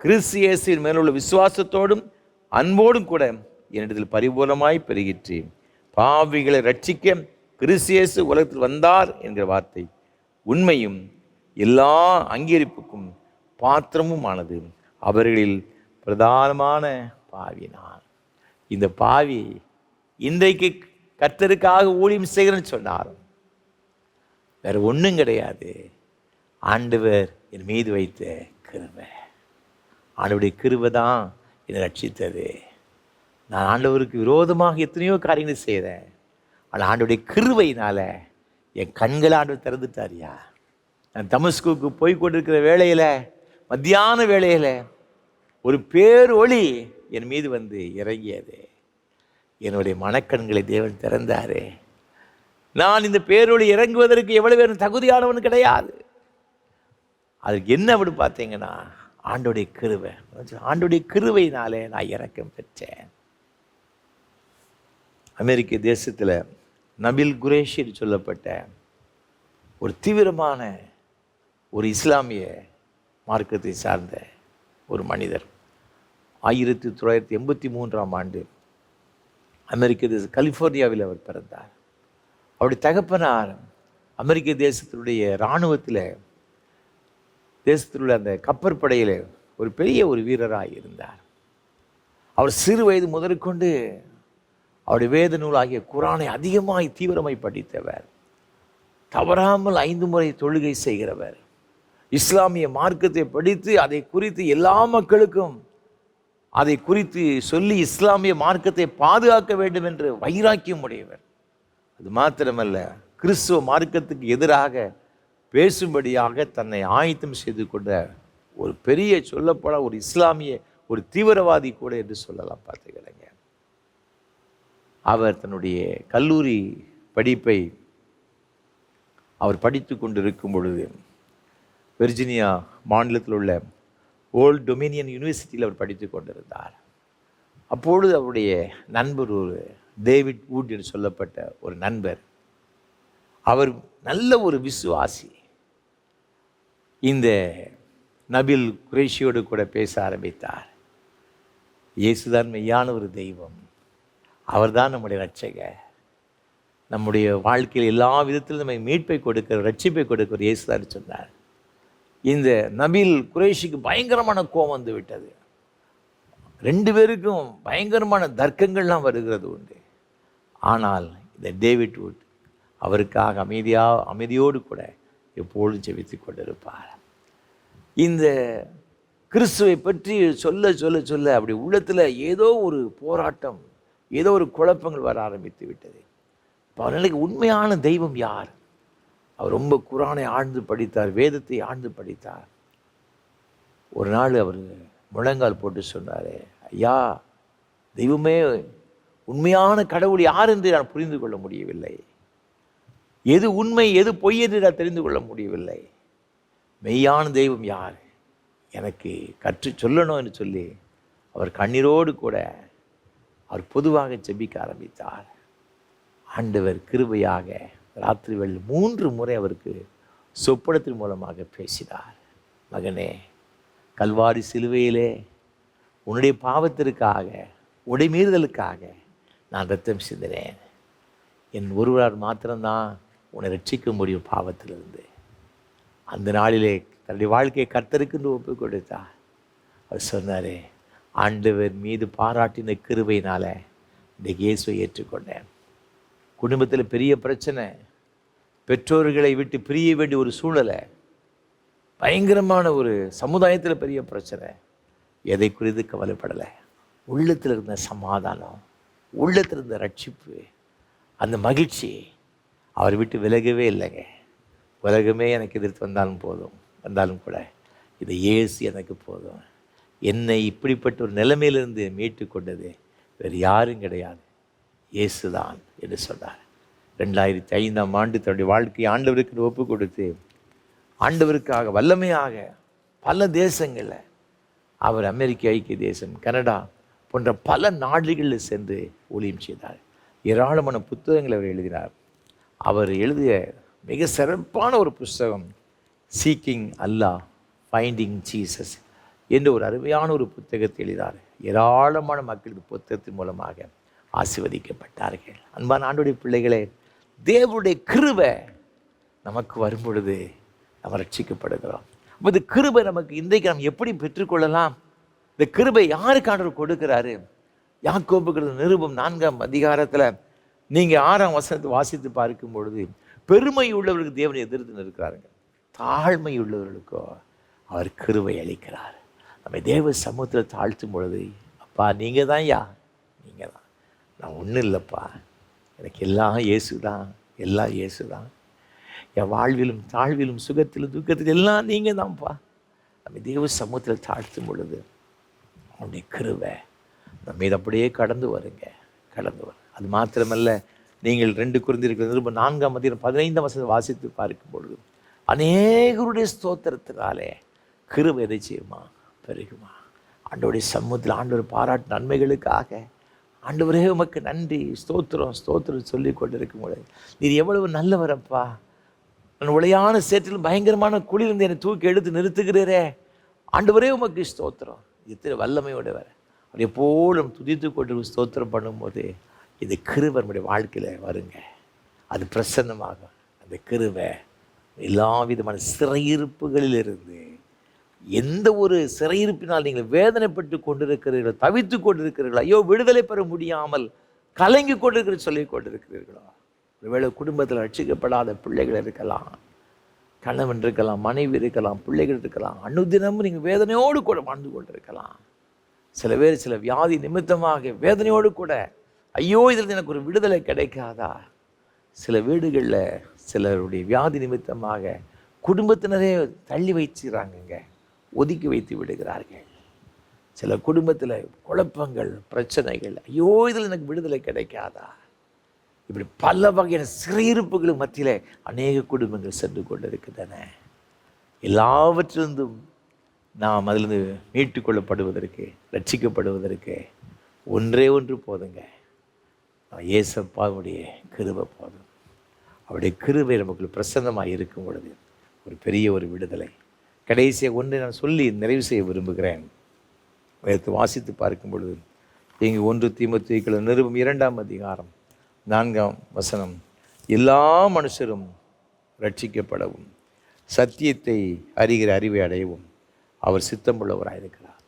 கிறிஸ்து இயேசுவின் மேலுள்ள விசுவாசத்தோடும் அன்போடும் கூட என்னிடத்தில் பரிபூர்ணமாய் பெருகிற்று. பாவிகளை ரட்சிக்க கிறிஸ்து இயேசு உலகத்தில் வந்தார் என்கிற வார்த்தை உண்மையும் எல்லா அங்கீகரிப்புக்கும் பாத்திரமும் ஆனது. அவர்களில் பிரதானமான பாவினார். இந்த பாவி இன்றைக்கு கர்த்தருக்காக ஊழியம் செய்கிறேன்னு சொன்னார். வேற ஒன்றும் கிடையாது, ஆண்டவர் என் மீது வைத்த கிருபை. ஆண்டவருடைய கிருபை தான் என்னை ரட்சித்தது. நான் ஆண்டவருக்கு விரோதமாக எத்தனையோ காரியங்களை செய்தேன். ஆனால் ஆண்டவருடைய கிருபையினால் என் கண்களை ஆண்டவர் திறந்துட்டாரியா. நான் தமஸ்குக்கு போய் கொண்டிருக்கிற வேளையில், மத்தியான வேளையில் ஒரு பேர் ஒளி என் மீது வந்து இறங்கியது. என்னுடைய மனக்கண்களை தேவன் திறந்தாரு. நான் இந்த பேரொளி இறங்குவதற்கு எவ்வளவு பேரும் தகுதியானவன் கிடையாது. அதுக்கு என்ன அப்படி பார்த்தீங்கன்னா, ஆண்டோடைய கிருபை. ஆண்டோடைய கிருபையினாலே நான் இரக்கம் பெற்றேன். அமெரிக்க தேசத்தில் நபில் குரேஷி சொல்லப்பட்ட ஒரு தீவிரமான ஒரு இஸ்லாமிய மார்க்கத்தை சார்ந்த ஒரு மனிதர் 1983ஆம் ஆண்டு அமெரிக்க கலிஃபோர்னியாவில் அவர் பிறந்தார். அவருடைய தகப்பனார் அமெரிக்க தேசத்தினுடைய இராணுவத்தில், தேசத்தில் உள்ள அந்த கப்பற்படையில் ஒரு பெரிய ஒரு வீரராக இருந்தார். அவர் சிறு வயது முதற்கொண்டு அவருடைய வேத நூலாகிய குரானை அதிகமாய் தீவிரமாய் படித்தவர். தவறாமல் 5 முறை தொழுகை செய்கிறவர். இஸ்லாமிய மார்க்கத்தை படித்து அதை குறித்து எல்லா மக்களுக்கும் அதை குறித்து சொல்லி இஸ்லாமிய மார்க்கத்தை பாதுகாக்க வேண்டும் என்று வைராக்கியம் உடையவர். அது மாத்திரமல்ல, கிறிஸ்துவ மார்க்கத்துக்கு எதிராக பேசும்படியாக தன்னை ஆயத்தம் செய்து கொண்ட ஒரு பெரிய சொல்லப்பட ஒரு இஸ்லாமிய ஒரு தீவிரவாதி கூட என்று சொல்லலாம். பார்த்துக்கிறேங்க. அவர் தன்னுடைய கல்லூரி படிப்பை அவர் படித்து கொண்டிருக்கும் பொழுது வெர்ஜீனியா மாநிலத்தில் உள்ள ஓல்ட் டொமினியன் யூனிவர்சிட்டியில் அவர் படித்து கொண்டிருந்தார். அப்பொழுது அவருடைய நண்பர், ஒரு டேவிட் வூட் என்று சொல்லப்பட்ட ஒரு நண்பர், அவர் நல்ல ஒரு விசுவாசி. இந்த நபில் குரேஷியோடு கூட பேச ஆரம்பித்தார். இயேசுதான் மெய்யான ஒரு தெய்வம், அவர்தான் நம்முடைய ரட்சகர், நம்முடைய வாழ்க்கையில் எல்லா விதத்திலும் நம்மை மீட்பை கொடுக்கிற, ரட்சிப்பை கொடுக்கிற இயேசுதான் சொன்னார். இந்த நபில் குரேஷிக்கு பயங்கரமான கோபம் வந்து விட்டது. 2 பேருக்கும் பயங்கரமான தர்க்கங்கள்லாம் வருகிறது உண்டு. ஆனால் இந்த டேவிட் வூட் அவருக்காக அமைதியோடு கூட எப்பொழுதும் ஜெபித்து கொண்டிருப்பார். இந்த கிறிஸ்துவை பற்றி சொல்ல சொல்ல சொல்ல அப்படி உள்ளத்தில் ஏதோ ஒரு போராட்டம், ஏதோ ஒரு குழப்பங்கள் வர ஆரம்பித்து விட்டது. இப்போ அவர்களுக்கு உண்மையான தெய்வம் யார்? அவர் ரொம்ப குரானை ஆழ்ந்து படித்தார், வேதத்தை ஆழ்ந்து படித்தார். ஒரு நாள் அவர் முழங்கால் போட்டு சொன்னார், ஐயா, தெய்வமே, உண்மையான கடவுள் யார் என்று நான் புரிந்து கொள்ள முடியவில்லை. எது உண்மை எது பொய் என்று நான் தெரிந்து கொள்ள முடியவில்லை. மெய்யான தெய்வம் யார், எனக்கு கற்று சொல்லணும் என்று சொல்லி அவர் கண்ணீரோடு கூட அவர் பொதுவாக ஜெபிக்க ஆரம்பித்தார். ஆண்டவர் கிருபையாக ராத்திரி வேளை 3 முறை அவருக்கு சொப்பனத்தின் மூலமாக பேசினார். மகனே, கல்வாரி சிலுவையிலே உன்னுடைய பாவத்திற்காக, உடை மீறுதலுக்காக நான் இரத்தம் சிந்தினேன். என் ஒருவரால் மாத்திரம்தான் உன்னை ரட்சிக்க முடியும் பாவத்திலிருந்து. அந்த நாளிலே தன்னுடைய வாழ்க்கையை கர்த்தருக்கு ஒப்பு கொடுத்தார். அவர் சொன்னார், ஆண்டவர் மீது பாராட்டின கிருபையினால இன்றைக்கு இயேசுவை ஏற்றுக்கொண்டேன். குடும்பத்தில் பெரிய பிரச்சனை, பெற்றோர்களை விட்டு பிரிய வேண்டிய ஒரு சூழலை, பயங்கரமான ஒரு சமுதாயத்தில் பெரிய பிரச்சனை, எதை குறித்து கவலைப்படலை. உள்ளத்தில் இருந்த சமாதானம், உள்ளத்தில் இருந்த ரட்சிப்பு, அந்த மகிழ்ச்சி அவர் விட்டு விலகவே இல்லைங்க. உலகமே எனக்கு எதிர்த்து வந்தாலும் கூட இதை இயேசு எனக்கு போதும். என்னை இப்படிப்பட்ட ஒரு நிலைமையிலிருந்து மீட்டு கொண்டது வேறு யாரும் கிடையாது, இயேசு தான் என்று சொன்னார். 2005ஆம் ஆண்டு தன்னுடைய வாழ்க்கையை ஆண்டவருக்கு ஒப்பு கொடுத்து ஆண்டவருக்காக வல்லமையாக பல தேசங்களில் அவர் அமெரிக்க ஐக்கிய தேசம், கனடா போன்ற பல நாடுகளில் சென்று ஊழியம் செய்தார். ஏராளமான புத்தகங்களை அவர் எழுதினார். அவர் எழுதிய மிக சிறப்பான ஒரு புஸ்தகம் சீக்கிங் அல்லாஹ், ஃபைண்டிங் ஜீசஸ் என்ற ஒரு அருமையான ஒரு புத்தகத்தை எழுதினார். ஏராளமான மக்கள் இந்த புத்தகத்தின் மூலமாக ஆசீர்வதிக்கப்பட்டார்கள். அன்பான ஆண்டவருடைய பிள்ளைகளே, தேவனுடைய கிருபை நமக்கு வரும் பொழுது நம்ம ரட்சிக்கப்படுகிறோம். அப்போ இந்த கிருபை நமக்கு இன்றைக்கு நம்ம எப்படி பெற்றுக்கொள்ளலாம்? இந்த கிருபை யாருக்கு ஆண்டவர் கொடுக்கிறாரு? யாக்கோபுக்கு நிருபம் 4ஆம் அதிகாரத்தில் நீங்கள் 6ஆம் வசனத்தை வாசித்து பார்க்கும் பொழுது, பெருமை உள்ளவர்களுக்கு தேவனை எதிர்த்து நிற்கிறாருங்க, தாழ்மை உள்ளவர்களுக்கோ அவர் கிருபை அளிக்கிறார். நம்ம தேவ சமூகத்தில் தாழ்த்தும் பொழுது, அப்பா நீங்கள் தான் நீங்கள் தான், நான் ஒன்றும் இல்லைப்பா, எனக்கு எல்லாம் இயேசு தான், எல்லாம் இயேசு தான், என் வாழ்விலும் தாழ்விலும் சுகத்திலும் துக்கத்திலும் எல்லாம் நீங்கள் தான்ப்பா. நம்ம தேவ சமூகத்தில் தாழ்த்தும் பொழுது அவனுடைய கிருபை நம்ம மீது அப்படியே கடந்து வருங்க, கடந்து வரும். அது மாத்திரமல்ல, நீங்கள் 2 கொரிந்தியர் நிருபம் 4ஆம் அதிகாரம் 15ஆம் வசனத்தை வாசித்து பார்க்கும் பொழுது, அநேகருடைய ஸ்தோத்திரத்தினாலே கிருபை எதை செய்யுமா? பெருகுமா. ஆண்டவருடைய சமூகத்தில் ஆண்டவர் பாராட்டு நன்மைகளுக்காக ஆண்டவரே உமக்கு நன்றி, ஸ்தோத்திரம் ஸ்தோத்திரம் சொல்லி கொண்டு இருக்கும் பொழுது, நீர் எவ்வளவு நல்லவரப்பா, நான் உளையான சேற்றிலும் பயங்கரமான குழியிலிருந்து என்னை தூக்கி எடுத்து நிறுத்துகிறீரே, ஆண்டவரே உமக்கு ஸ்தோத்திரம். இத்தனை வல்லமையோட அவர் எப்போதும் துதித்து கொண்டு ஸ்தோத்திரம் பண்ணும்போது இது கிருபை நம்முடைய வாழ்க்கையில் வருங்க. அது பிரசன்னமாகும். அந்த கிருபை எல்லா விதமான சிறையிருப்புகளிலிருந்து, எந்த ஒரு சிறையிருப்பினால் நீங்கள் வேதனைப்பட்டு கொண்டிருக்கிறீர்களோ, தவித்து கொண்டிருக்கிறீர்களோ, ஐயோ விடுதலை பெற முடியாமல் கலங்கி கொண்டிருக்கிற சொல்லி கொண்டிருக்கிறீர்களோ, ஒருவேளை குடும்பத்தில் ரட்சிக்கப்படாத பிள்ளைகள் இருக்கலாம், கணவன் இருக்கலாம், மனைவி இருக்கலாம், பிள்ளைகள் இருக்கலாம், அனுதினமும் நீங்கள் வேதனையோடு கூட வாழ்ந்து கொண்டிருக்கலாம். சில பேர் சில வியாதி நிமித்தமாக வேதனையோடு கூட, ஐயோ இதில் எனக்கு ஒரு விடுதலை கிடைக்காதா? சில வீடுகளில் சிலருடைய வியாதி நிமித்தமாக குடும்பத்தினரே தள்ளி வச்சுக்கிறாங்கங்க, ஒதுக்கி வைத்து விடுகிறார்கள். சில குடும்பத்தில் குழப்பங்கள், பிரச்சனைகள், ஐயோ இதில் எனக்கு விடுதலை கிடைக்காதா? இப்படி பல வகையான சிறையிருப்புகள் மத்தியில் அநேக குடும்பங்கள் சென்று கொண்டிருக்கின்றன. எல்லாவற்றிலிருந்தும் நாம் அதிலிருந்து மீட்டு கொள்ளப்படுவதற்கு, ரட்சிக்கப்படுவதற்கு ஒன்றே ஒன்று போதுங்க, இயேசப்பாவுடைய கிருபை போதும். அவருடைய கிருபை நமக்கு பிரசன்னமாக இருக்கும் பொழுது ஒரு பெரிய ஒரு விடுதலை. கடைசியாக ஒன்றை நான் சொல்லி நிறைவு செய்ய விரும்புகிறேன். வேதத்தை வாசித்து பார்க்கும் பொழுது இங்கு 1 தீமோத்தேயு நிருபம் 2ஆம் அதிகாரம் 4ஆம் வசனம், எல்லா மனுஷரும் ரட்சிக்கப்படவும் சத்தியத்தை அறிகிற அறிவை அடையவும் அவர் சித்தமுள்ளவராக இருக்கிறார்.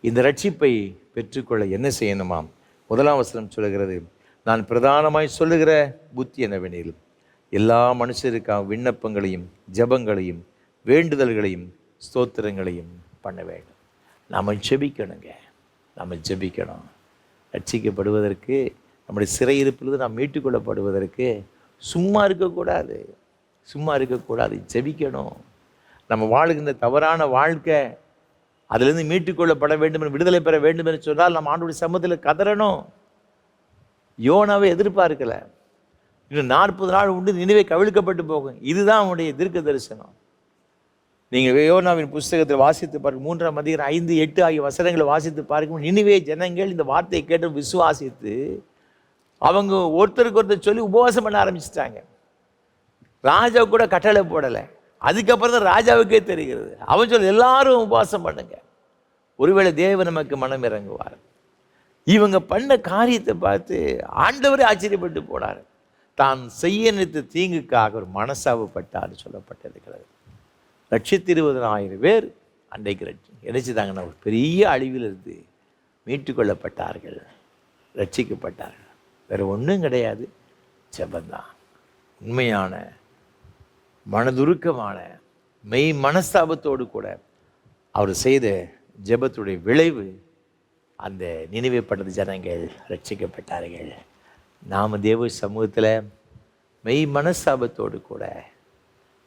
இந்த ரட்சிப்பை பெற்றுக்கொள்ள என்ன செய்யணுமாம்? 1ஆம் வசனம் சொல்லுகிறது, நான் பிரதானமாய் சொல்லுகிற புத்தி என்னவெனில், எல்லா மனுஷருக்காக விண்ணப்பங்களையும் ஜபங்களையும் வேண்டுதல்களையும் ஸ்தோத்திரங்களையும் பண்ண வேண்டும். நாம் ஜெபிக்கணுங்க, நம்ம ஜெபிக்கணும். ரட்சிக்கப்படுவதற்கு, நம்முடைய சிறையிருப்பிலிருந்து நாம் மீட்டுக்கொள்ளப்படுவதற்கு சும்மா இருக்கக்கூடாது, சும்மா இருக்கக்கூடாது, ஜெபிக்கணும். நம்ம வாழுகின்ற தவறான வாழ்க்கை, அதிலிருந்து மீட்டுக்கொள்ளப்பட வேண்டும், விடுதலை பெற வேண்டும் என்று சொன்னால் நம்ம ஆண்டவருடைய சமூகத்தில் கதறணும். யோனாவை எதிர்பார்க்கல, இன்னும் 40 நாள் உண்டு நினைவே கவிழ்க்கப்பட்டு போகும். இதுதான் அவனுடைய தீர்க்க தரிசனம். நீங்கள் யோனாவின் புஸ்தகத்தில் வாசித்து பார்க்க 3ஆம் அதிகாரம் 5, 8 ஆகிய வசனங்களை வாசித்து பார்க்கும், நினைவே ஜனங்கள் இந்த வார்த்தையை கேட்டு விசுவாசித்து அவங்க ஒருத்தருக்கு ஒருத்தர் சொல்லி உபவாசம் பண்ண ஆரம்பிச்சிட்டாங்க. ராஜா கூட கட்டளை போடலை. அதுக்கப்புறம் தான் ராஜாவுக்கே தெரிகிறது. அவன் சொல்ல எல்லாரும் உபவாசம் பண்ணுங்க, ஒருவேளை தேவன் நமக்கு மனம் இறங்குவார். இவங்க பண்ண காரியத்தை பார்த்து ஆண்டவரே ஆச்சரியப்பட்டு போனார். தான் செய்ய நினைத்த தீங்குக்காக ஒரு மனசாபப்பட்டார் சொல்லப்பட்டிருக்கிறது. 120,000 பேர் அன்றைக்கு நினைச்சுதாங்கன்னா ஒரு பெரிய அழிவிலிருந்து மீட்டுக்கொள்ளப்பட்டார்கள், ரட்சிக்கப்பட்டார்கள். வேறு ஒன்றும் கிடையாது, ஜெபந்தான். உண்மையான மனதுருக்கமான மெய் மனஸ்தாபத்தோடு கூட அவர் செய்த ஜெபத்துடைய விளைவு அந்த நினைவுப்பட்டது ஜனங்கள் ரட்சிக்கப்பட்டார்கள். நாம் தேவ சமூகத்தில் மெய் மனஸ்தாபத்தோடு கூட,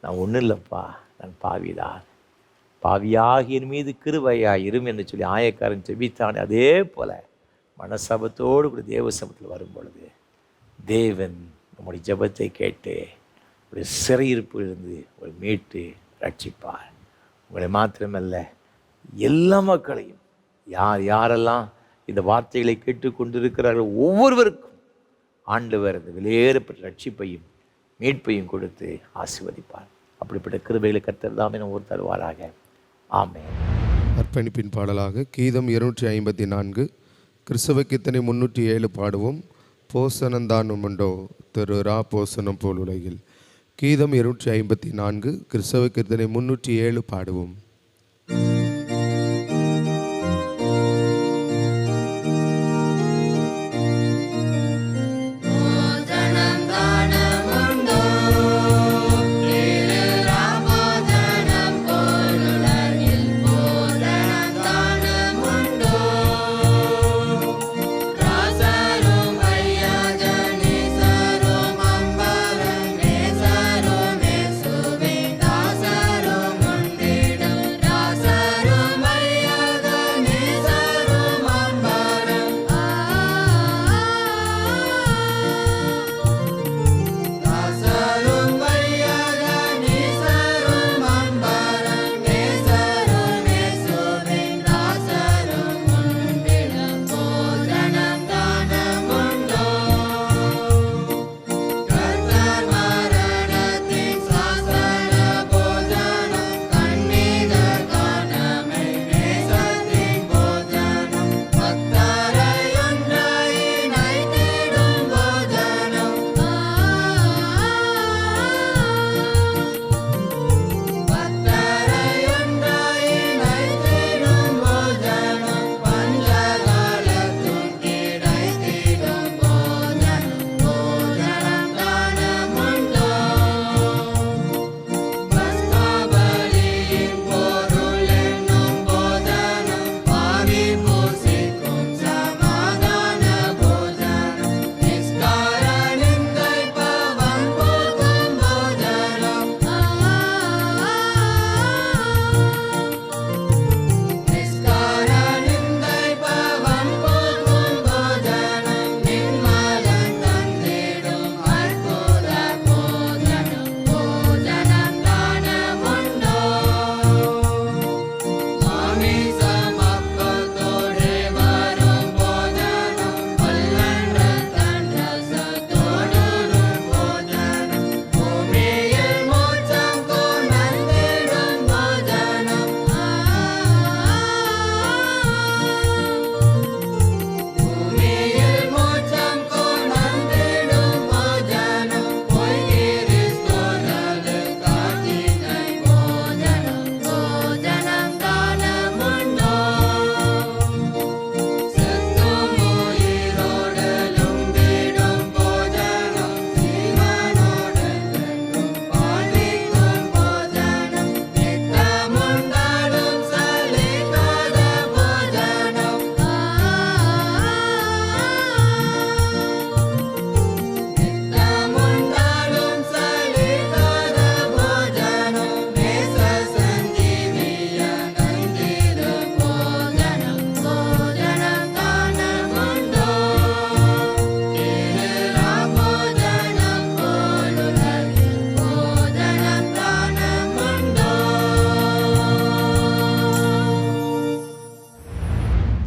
நான் ஒன்றும் இல்லைப்பா, நான் பாவிதான், பாவியாகி என் மீது கிருபையாய் இரும் என்று சொல்லி ஆயக்காரன் ஜெபித்தானே, அதே போல் மனஸ்தாபத்தோடு கூட தேவ சமூகத்தில் வரும் பொழுது தேவன் நம்முடைய ஜெபத்தை கேட்டு ஒரு சிறையிருப்பிலிருந்து ஒரு மீட்டு ரட்சிப்பார். உங்களை மாத்திரமல்ல, எல்லா மக்களையும், யாரெல்லாம் இந்த வார்த்தைகளை கேட்டுக்கொண்டிருக்கிறார்கள் ஒவ்வொருவருக்கும் ஆண்டவர் இந்த வெளியேறப்பட்ட ரட்சிப்பையும் மீட்பையும் கொடுத்து ஆசீர்வதிப்பார். அப்படிப்பட்ட கிருபைகளை கர்த்தர் தாமே நம்ம ஒரு தருவாராக. ஆமென். அர்ப்பணிப்பின் பாடலாக கீதம் 254, கிறிஸ்தவ கீர்த்தனை 307 பாடுவோம். போசனந்தான் உண்டோ திரு ரா போசனம் போல் உலகில். கீதம் 254 கிறிஸ்தவ கீர்த்தனை 307 பாடுவோம்.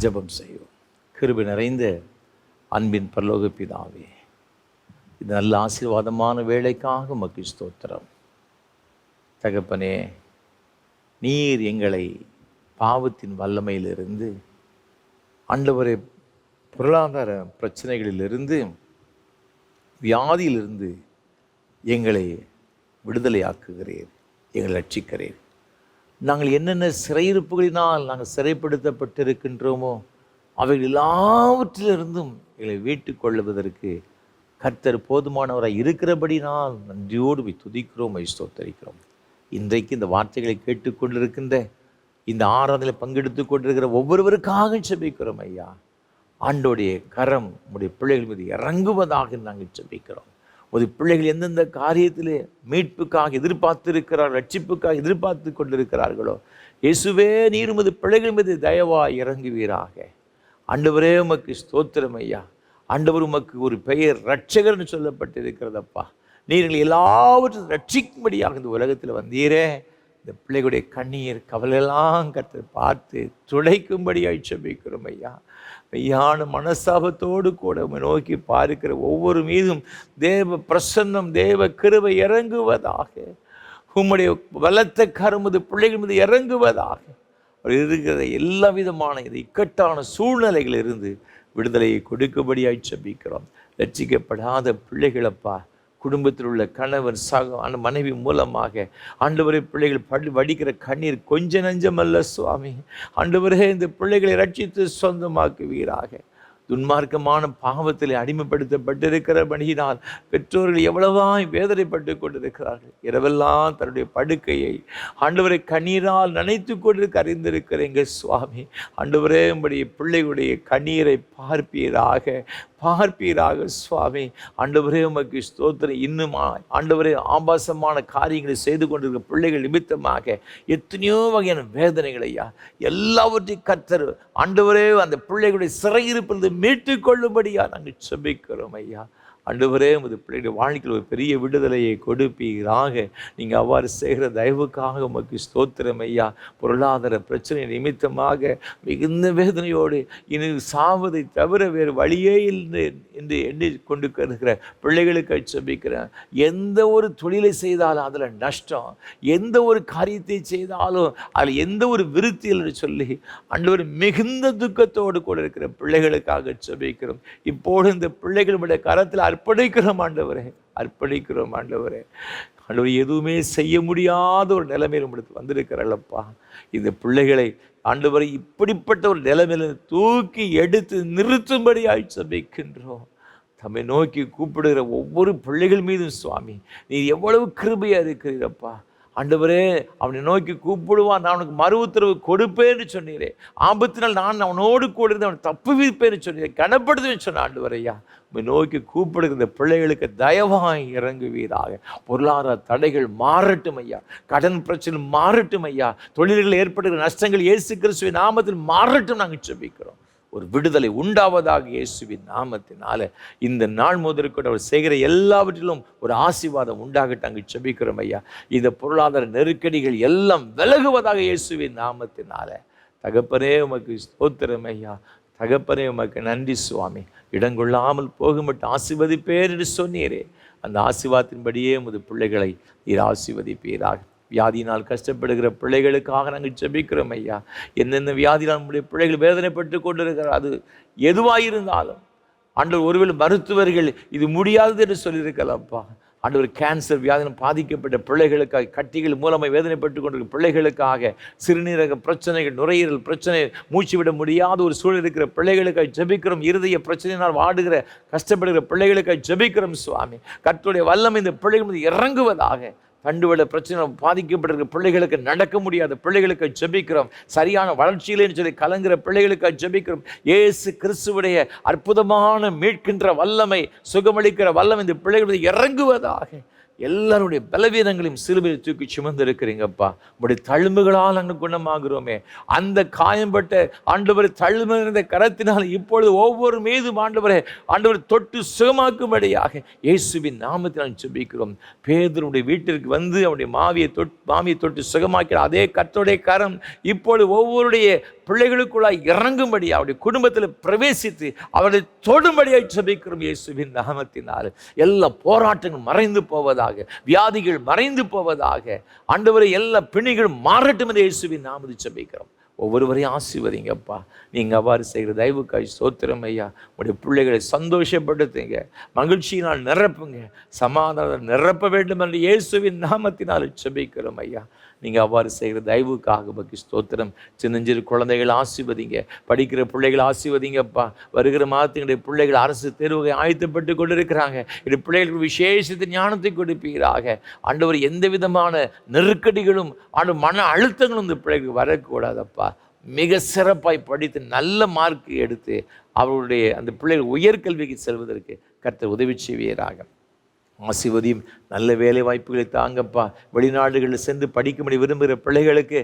ஜெபம் செய்வோம். கிருபை நிறைந்த அன்பின் பரலோக பிதாவே, இது நல்ல ஆசீர்வாதமான வேலைக்காக உமக்கு ஸ்தோத்திரம். தகப்பனே, நீர் எங்களை பாவத்தின் வல்லமையிலிருந்து, ஆண்டவரே, பொருளாதார பிரச்சனைகளிலிருந்து, வியாதியிலிருந்து எங்களை விடுதலையாக்குகிறீர், எங்களை ரட்சிக்கிறீர். நாங்கள் என்னென்ன சிறையிருப்புகளினால் நாங்கள் சிறைப்படுத்தப்பட்டிருக்கின்றோமோ அவைகள் எல்லாவற்றிலிருந்தும் எங்களை வீட்டு கொள்ளுவதற்கு கர்த்தர் போதுமானவராக இருக்கிறபடினால் நன்றியோடு போய் துதிக்கிறோம், ஸ்தோத்தரிக்கிறோம். இன்றைக்கு இந்த வார்த்தைகளை கேட்டுக்கொண்டிருக்கின்ற, இந்த ஆராதனை பங்கெடுத்து கொண்டிருக்கிற ஒவ்வொருவருக்காக செபிக்கிறோம் ஐயா. ஆண்டோடைய கரம் உடைய பிள்ளைகள் மீது இறங்குவதாக நாங்கள் செபிக்கிறோம். ஒரு பிள்ளைகள் எந்தெந்த காரியத்திலே மீட்புக்காக எதிர்பார்த்திருக்கிறார்கள், ரட்சிப்புக்காக எதிர்பார்த்து கொண்டிருக்கிறார்களோ, இயேசுவே நீர் உமது பிள்ளைகள் மீது தயவாய் இறங்குவீராக. ஆண்டவரே உமக்கு ஸ்தோத்திரம் ஐயா. ஆண்டவர் உமக்கு ஒரு பெயர் ரட்சகர்னு சொல்லப்பட்டிருக்கிறதப்பா. நீங்கள் எல்லாவற்றையும் ரட்சிக்கும்படியாக இந்த உலகத்தில் வந்தீரே. இந்த பிள்ளைகளுடைய கண்ணீர் கவலையெல்லாம் கர்த்தர் பார்த்து துடைக்கும்படியாக செபிக்கிறோம் ஐயா. மெய்யான மனஸ்தாபத்தோடு கூட நோக்கி பார்க்கிற ஒவ்வொரு மீதும் தேவ பிரசன்னம், தேவ கிருபை இறங்குவதாக. உம்முடைய பலத்த கரமுது பிள்ளைகள் மீது இறங்குவதாக. அவர் இருக்கிற எல்லா விதமான இது இக்கட்டான சூழ்நிலைகளிலிருந்து விடுதலையை கொடுக்கும்படியாய் செபிக்கிறோம். ரட்சிக்கப்படாத பிள்ளைகளப்பா, குடும்பத்தில் உள்ள கணவன் அந்த மனைவி மூலமாக ஆண்டவரே பிள்ளைகள் வடிக்கிற கண்ணீர் கொஞ்ச நஞ்சமல்ல சுவாமி. ஆண்டவரே இந்த பிள்ளைகளை ரட்சித்து சொந்தமாக்குவீராக. துன்மார்க்கமான பாவத்தில் அடிமைப்படுத்தப்பட்டிருக்கிற பணியினால் பெற்றோர்கள் எவ்வளவாய் வேதனைப்பட்டு கொண்டிருக்கிறார்கள். இரவெல்லாம் தன்னுடைய படுக்கையை ஆண்டவரை கண்ணீரால் நனைத்து கொண்டிருக்க அறிந்திருக்கிறேங்க சுவாமி. ஆண்டவரே உம்முடைய பிள்ளைகளுடைய கண்ணீரை பார்ப்பீராக சுவாமி. ஆண்டவரே உமக்கு ஸ்தோத்திரம். இன்னும் ஆண்டவரே ஆபாசமான காரியங்களை செய்து கொண்டிருக்கிற பிள்ளைகள் நிமித்தமாக எத்தனையோ வகையான வேதனைகள் ஐயா, எல்லாவற்றையும் கர்த்தர் ஆண்டவரே அந்த பிள்ளைகளுடைய சிறையிருப்பிலிருந்து மீட்டு கொள்ளும்படியா நாங்கள் செபிக்கிறோம் ஐயா. ஆண்டவரே உமது பிள்ளைகளுடைய வாழ்க்கையில் ஒரு பெரிய விடுதலையை கொடுப்பீராக. நீங்கள் அவ்வாறு செய்கிற தயவுக்காக உமக்கு ஸ்தோத்திரம் ஐயா. பொருளாதார பிரச்சனை நிமித்தமாக மிகுந்த வேதனையோடு இனி சாவதை தவிர வேறு வழியே இல்லை என்று எண்ணி கொண்டு இருக்கிற பிள்ளைகளுக்கு செபிக்கிறேன். எந்த ஒரு தொழிலை செய்தாலும் அதில் நஷ்டம், எந்த ஒரு காரியத்தை செய்தாலும் அதில் எந்த ஒரு விருத்தி என்று சொல்லி ஆண்டவர் மிகுந்த துக்கத்தோடு கூட இருக்கிற பிள்ளைகளுக்காக செபிக்கிறோம். இப்போது இந்த பிள்ளைகளுடைய கரத்தில் அர்ப்பணிக்கிறோம் ஆண்டவரே. ஆண்டவர் எதுவுமே செய்ய முடியாத ஒரு நிலைமையில் நம்மளுக்கு வந்திருக்கிறல்லப்பா. இந்த பிள்ளைகளை ஆண்டவரை இப்படிப்பட்ட ஒரு நிலைமையில தூக்கி எடுத்து நிறுத்தும்படியாய் செபிக்கின்றோம். தம்மை நோக்கி கூப்பிடுகிற ஒவ்வொரு பிள்ளைகள் மீதும் சுவாமி நீர் எவ்வளவு கிருபையா இருக்கிறீரப்பா. ஆண்டவரே, அவனை நோக்கி கூப்பிடுவான், நான் அவனுக்கு மறு உத்தரவு கொடுப்பேன்னு சொன்னீரே. ஆபத்தினால் நான் அவனோடு கூட இருந்து அவனை தப்பு வைப்பேன்னு சொன்னீரே, கனப்படுத்துவேன்னு சொன்ன ஆண்டவரையா. உண்மை நோக்கி கூப்பிடுகிற இந்த பிள்ளைகளுக்கு தயவாய் இறங்குவீராக. பொருளாதார தடைகள் மாறட்டும் ஐயா, கடன் பிரச்சனை மாறட்டும் ஐயா, தொழில்களில் ஏற்படுகிற நஷ்டங்கள் இயேசு கிறிஸ்துவின் நாமத்தில் மாறட்டும் நாங்கள் ஜெபிக்கிறோம். ஒரு விடுதலை உண்டாவதாக இயேசுவின் நாமத்தினால. இந்த நாள் முதற்கொண்டு அவர் செய்கிற எல்லாவற்றிலும் ஒரு ஆசீர்வாதம் உண்டாகட்டும் நாங்கள் ஜெபிக்கிறோம் ஐயா. இந்த பொருளாதார நெருக்கடிகள் எல்லாம் விலகுவதாக இயேசுவின் நாமத்தினால. தகப்பனே உமக்கு ஸ்தோத்திரம் ஐயா. தகப்பனே உமக்கு நன்றி சுவாமி. இடங்கொள்ளாமல் போகும்பட்டு ஆசீர்வதிப்பேர் என்று சொன்னீரே, அந்த ஆசீர்வாதத்தின்படியே உமது பிள்ளைகளை நீர் ஆசீர்வதிப்பீராக. வியாதியினால் கஷ்டப்படுகிற பிள்ளைகளுக்காக நாங்கள் ஜெபிக்கிறோம் ஐயா. என்னென்ன வியாதினால் நம்முடைய பிள்ளைகள் வேதனைப்பட்டு கொண்டிருக்கிறார், அது எதுவாயிருந்தாலும் ஆண்டவர், ஒருவேளை மருத்துவர்கள் இது முடியாதது என்று சொல்லியிருக்கலாம்ப்பா. ஆண்டவர், கேன்சர் வியாதினால் பாதிக்கப்பட்ட பிள்ளைகளுக்காக, கட்டிகள் மூலமாக வேதனைப்பட்டு கொண்டிருக்கிற பிள்ளைகளுக்காக, சிறுநீரக பிரச்சனைகள், நுரையீரல் பிரச்சனை, மூச்சு விட முடியாத ஒரு சூழல் இருக்கிற பிள்ளைகளுக்காக ஜெபிக்கிறோம். இருதய பிரச்சனையினால் வாடுகிற கஷ்டப்படுகிற பிள்ளைகளுக்காக ஜெபிக்கிறோம் சுவாமி. கர்த்தருடைய வல்லமை இந்த பிள்ளைகள் மீது இறங்குவதாக. தண்டுவட பிரச்சனை பாதிக்கப்பட்டிருக்கிற பிள்ளைகளுக்கு, நடக்க முடியாத பிள்ளைகளுக்கு ஜெபிக்கிறோம். சரியான வளர்ச்சியிலேன்னு சொல்லி கலங்குற பிள்ளைகளுக்கு ஜெபிக்கிறோம். இயேசு கிறிஸ்துவுடைய அற்புதமான மீட்கின்ற வல்லமை, சுகமளிக்கிற வல்லமை இந்த பிள்ளைகளுக்கு இறங்குவதாக. எல்லாருடைய பலவீனங்களையும் சிலுவையில் தூக்கி சுமந்து இருக்கிறீங்கப்பா. உடைய தழும்புகளால் நாங்கள் குணமாகிறோமே. அந்த காயம்பட்ட ஆண்டவரை தழும்பு இருந்த கரத்தினால் இப்பொழுது ஒவ்வொரு மீதும் ஆண்டவரை தொட்டு சுகமாக்கும்படியாக இயேசுவின் நாமத்தில் ஜெபிக்கிறோம். பேதுருடைய வீட்டிற்கு வந்து அவருடைய மாவியை தொட்டு சுகமாக்கிற அதே கர்த்தருடைய கரம் இப்பொழுது ஒவ்வொருடைய பிள்ளைகளுக்குள்ளாய் இறங்கும்படி, அவருடைய குடும்பத்தில் பிரவேசித்து அவரை தொடும்படியாய் ஜெபிக்கிறோம் இயேசுவின் நாமத்தினால். எல்லா போராட்டங்கள் மறைந்து போவதாக, வியாதிகள் மறைந்து போவதாக. ஆண்டவரை எல்லா பிணிகளும் மாறட்டும் என்று இயேசுவின் நாமத்தில் ஜெபிக்கிறோம். ஒவ்வொருவரையும் ஆசீர்வதிங்கப்பா. நீங்கள் அவ்வாறு செய்கிற தயவுக்காய் ஸ்தோத்திரம் ஐயா. உடைய பிள்ளைகளை சந்தோஷப்படுத்துங்க, மகிழ்ச்சியினால் நிரப்புங்க, சமாதானம் நிரப்ப வேண்டும் என்று இயேசுவின் நாமத்தினால் ஜெபிக்கிறோம் ஐயா. நீங்கள் அவ்வாறு செய்கிற தயவுக்காக உமக்கு ஸ்தோத்திரம். சின்னஞ்சிறு குழந்தைகள் ஆசீர்வதிங்க, படிக்கிற பிள்ளைகள் ஆசீர்வதிங்கப்பா. வருகிற மாதத்தினுடைய பிள்ளைகள் அரசு தேர்வுகளை ஆயத்தப்பட்டு கொண்டிருக்கிறாங்க. இது பிள்ளைகளுக்கு விசேஷித்த ஞானத்தை கொடுப்பீராக. ஆண்டவர், எந்த விதமான நெருக்கடிகளும் மன அழுத்தங்களும் இந்த பிள்ளைகளுக்கு வரக்கூடாதப்பா. மிக சிறப்பாய் படித்து நல்ல மார்க் எடுத்து அவருடைய அந்த பிள்ளைகள் உயர்கல்விக்கு செல்வதற்கு கர்த்தர் உதவி செய்வீராக. ஆசீர்வதியும். நல்ல வேலை வாய்ப்புகளை தாங்கப்பா. வெளிநாடுகளில் சென்று படிக்கும்படி விரும்புகிற பிள்ளைகளுக்கு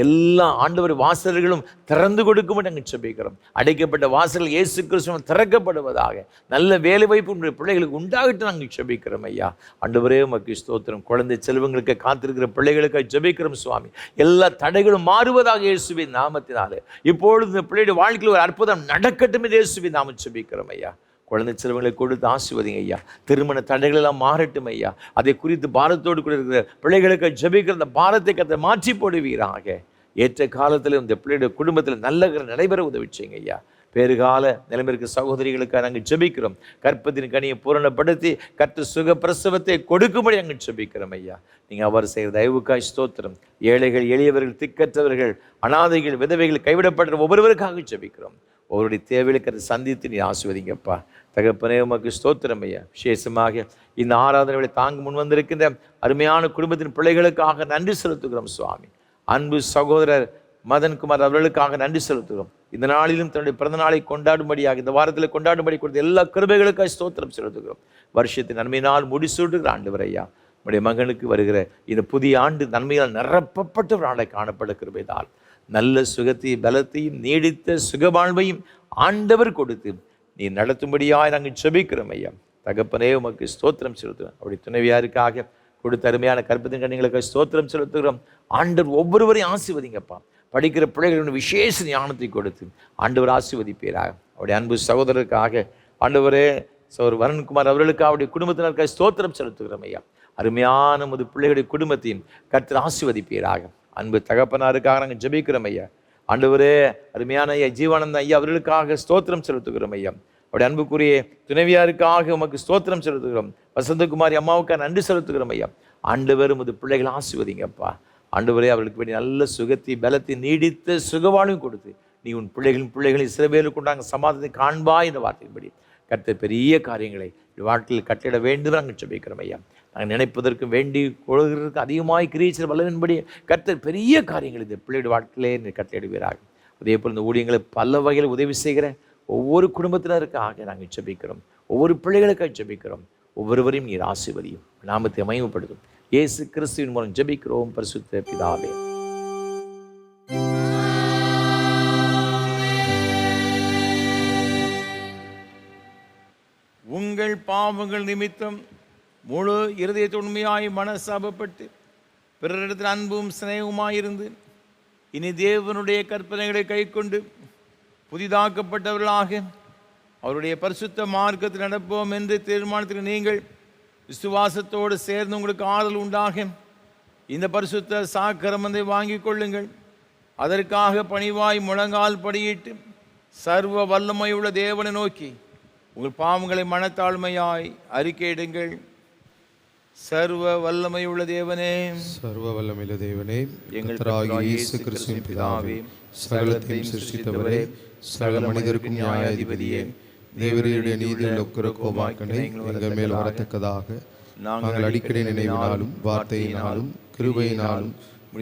எல்லா ஆண்டவர் வாசல்களும் திறந்து கொடுக்கும்படி நாங்கள் ஜெபிக்கிறோம். அடைக்கப்பட்ட வாசல்கள் இயேசு கிறிஸ்துவினால் திறக்கப்படுவதாக. நல்ல வேலை வாய்ப்பு உங்களுடைய பிள்ளைகளுக்கு உண்டாகிட்டு நாங்கள் ஜெபிக்கிறோம் ஐயா. ஆண்டவரே உமக்கு ஸ்தோத்திரம். குழந்தை செல்வங்களுக்கு காத்திருக்கிற பிள்ளைகளுக்கு ஜெபிக்கிறோம் சுவாமி. எல்லா தடைகளும் மாறுவதாக இயேசுவின் நாமத்தினாலே. இப்பொழுது இந்த பிள்ளையுடைய வாழ்க்கையில் ஒரு அற்புதம் நடக்கட்டும் என்று இயேசுவின் நாமம் ஜெபிக்கிறோம் ஐயா. குழந்தை செல்வங்களை கொடுத்து ஆசீர்வதிங்க ஐயா. திருமண தடைகள் எல்லாம் மாறட்டும் ஐயா. அதை குறித்து பாரத்தோடு கூட இருக்கிற பிள்ளைகளுக்கு ஜெபிக்கிற அந்த பாரத்தை கத்தை மாற்றி போடுவீராக. ஏற்ற காலத்தில் இந்த பிள்ளையுடைய குடும்பத்தில் நல்ல நடைபெற உதவி செய்யுங்க ஐயா. பேறுகால நிலைமைக்கு சகோதரிகளுக்காக நாங்கள் ஜெபிக்கிறோம். கற்பத்தின் கனியை பூரணப்படுத்தி கர்த்தர் சுக பிரசவத்தை கொடுக்கும்படி நாங்கள் ஜெபிக்கிறோம் ஐயா. நீங்கள் அவர் செய்கிற தயவுக்காய் ஸ்தோத்திரம். ஏழைகள், எளியவர்கள், திக்கற்றவர்கள், அனாதைகள், விதவைகள், கைவிடப்படுற ஒவ்வொருவருக்காக ஜெபிக்கிறோம். ஒவ்வொருடைய தேவைகளுக்கு அதை சந்தித்து நீ ஆசீர்வதிங்கப்பா. தகப்பனே உமக்கு ஸ்தோத்திரம் ஐயா. விசேஷமாக இந்த ஆராதனைகளை தாங்க முன் வந்திருக்கின்ற அருமையான குடும்பத்தின் பிள்ளைகளுக்காக நன்றி செலுத்துகிறோம் சுவாமி. அன்பு சகோதரர் மதன்குமார் அவர்களுக்காக நன்றி செலுத்துகிறோம். இந்த நாளிலும் தன்னுடைய பிறந்த நாளை கொண்டாடும்படியாக, இந்த வாரத்தில் கொண்டாடும்படி கொடுத்த எல்லா கிருபைகளுக்காக ஸ்தோத்திரம் செலுத்துகிறோம். வருஷத்தின் நன்மையினால் முடிசூட்டுகிற ஆண்டவர் ஐயா, நம்முடைய மகனுக்கு வருகிற இந்த புதிய ஆண்டு நன்மையால் நிரப்பப்பட்ட ஒரு ஆண்டை காணப்பட கிருபைதால் நல்ல சுகத்தையும் பலத்தையும் நீடித்த சுகவாழ்வையும் ஆண்டவர் கொடுத்து நீ நடத்தும்படியாக நாங்கள் ஜெபிக்கிறோம் ஐயா. தகப்பனே உமக்கு ஸ்தோத்திரம் செலுத்துகிறோம். அப்படி துணைவியாருக்காக கொடுத்த அருமையான கற்பத்தின் கண்ணிகளுக்காக ஸ்தோத்திரம் செலுத்துகிறோம். ஆண்டவர் ஒவ்வொருவரையும் ஆசீர்வதிங்கப்பா. படிக்கிற பிள்ளைகளுடைய விசேஷ ஞானத்தை கொடுத்து ஆண்டவர் ஆசீர்வதிப்பீராக. அவருடைய அன்பு சகோதரருக்காக ஆண்டவரே சகோதரர் வருண்குமார் அவர்களுக்காக அவருடைய குடும்பத்தினருக்காக ஸ்தோத்திரம் செலுத்துகிறோம் ஐயா. அருமையான நமது பிள்ளைகளுடைய குடும்பத்தையும் கர்த்தர் ஆசீர்வதிப்பீராக. அன்பு தகப்பனாருக்காக நாங்கள் ஜெபிக்கிறோம் ஐயா. ஆண்டவரே அருமையான ஐயா ஜீவானந்த ஐயா அவர்களுக்காக ஸ்தோத்திரம் செலுத்துகிறோம் ஐயா. அவருடைய அன்புக்குரிய துணைவியாருக்காக உமக்கு ஸ்தோத்திரம் செலுத்துகிறோம். வசந்தகுமாரி அம்மாவுக்காக நன்றி செலுத்துகிறோம் ஐயா. ஆண்டவர் உமது பிள்ளைகள் ஆசீர்வதிங்கப்பா. ஆண்டவரே அவர்களுக்கு வேண்டிய நல்ல சுகத்தை பலத்தை நீடித்த சுகவாழ்வையும் கொடுத்து நீ உன் பிள்ளைகளின் இஸ்ரவேலுக்கு உண்டாங்க சமாதானத்தை காண்பா என்ற வார்த்தையின்படி கர்த்தர் பெரிய காரியங்களை வாழ்க்கையில் கட்டிட வேண்டும் நாங்கள் ஜெபிக்கிறோம் ஐயா. நாங்கள் நினைப்பதற்கும் வேண்டி கொள்கிறதுக்கு அதிகமாய் கிரியேச்சர் வல்லவின்படி கர்த்தர் பெரிய காரியங்கள் இந்த பிள்ளையுடைய வாழ்க்கையிலே நீ கட்டளையிடுவீராக. அதே போல் இந்த ஊழியங்களை பல வகையில் உதவி செய்கிற ஒவ்வொரு குடும்பத்தினருக்காக நாங்கள் ஜெபிக்கிறோம். ஒவ்வொரு பிள்ளைகளுக்காக ஜெபிக்கிறோம். ஒவ்வொருவரையும் நீர் ஆசீர்வதியும், நாமத்தை மகிமைப்படுத்தும். இயேசு கிறிஸ்துவின் மூலம் ஜெபிக்கிறோம் பரிசுத்த பிதாவே. உங்கள் பாவங்கள் நிமித்தம் முழு இருதயத்தை உண்மையாய் மனசாபப்பட்டு பிறரிடத்தில் அன்பும் சிநேகமாயிருந்து இனி தேவனுடைய கற்பனைகளை கைக்கொண்டு புதிதாக்கப்பட்டவர்களாக அவருடைய பரிசுத்த மார்க்கத்தில் நடப்போம் என்று தீர்மானத்தில் நீங்கள் விசுவாசத்தோடு சேர்ந்து உங்களுக்கு ஆறுதல் உண்டாக இந்த பரிசுத்த சாக்கிரமத்தை வாங்கி கொள்ளுங்கள். அதற்காக பணிவாய் முழங்கால் படியிட்டு சர்வ வல்லமையுள்ள தேவனை நோக்கி உங்கள் பாவங்களை மனத்தாழ்மையாய் அறிக்கையிடுங்கள். சர்வ வல்லமையுள்ள தேவனே, சர்வ வல்லமையுள்ள தேவனே, எங்கள் இயேசு கிறிஸ்துவின் பிதாவே, சகலத்தையும் சிருஷ்டித்தவரே, சகல மனிதருக்கும் நியாயாதிபதியே, தேவரீருடைய நீதியுள்ள கோபாக்கனை எங்கள் மேல் வரத்தக்கதாக நாங்கள் அடிக்கடி நினைவினாலும் வார்த்தையினாலும் கிருபையினாலும்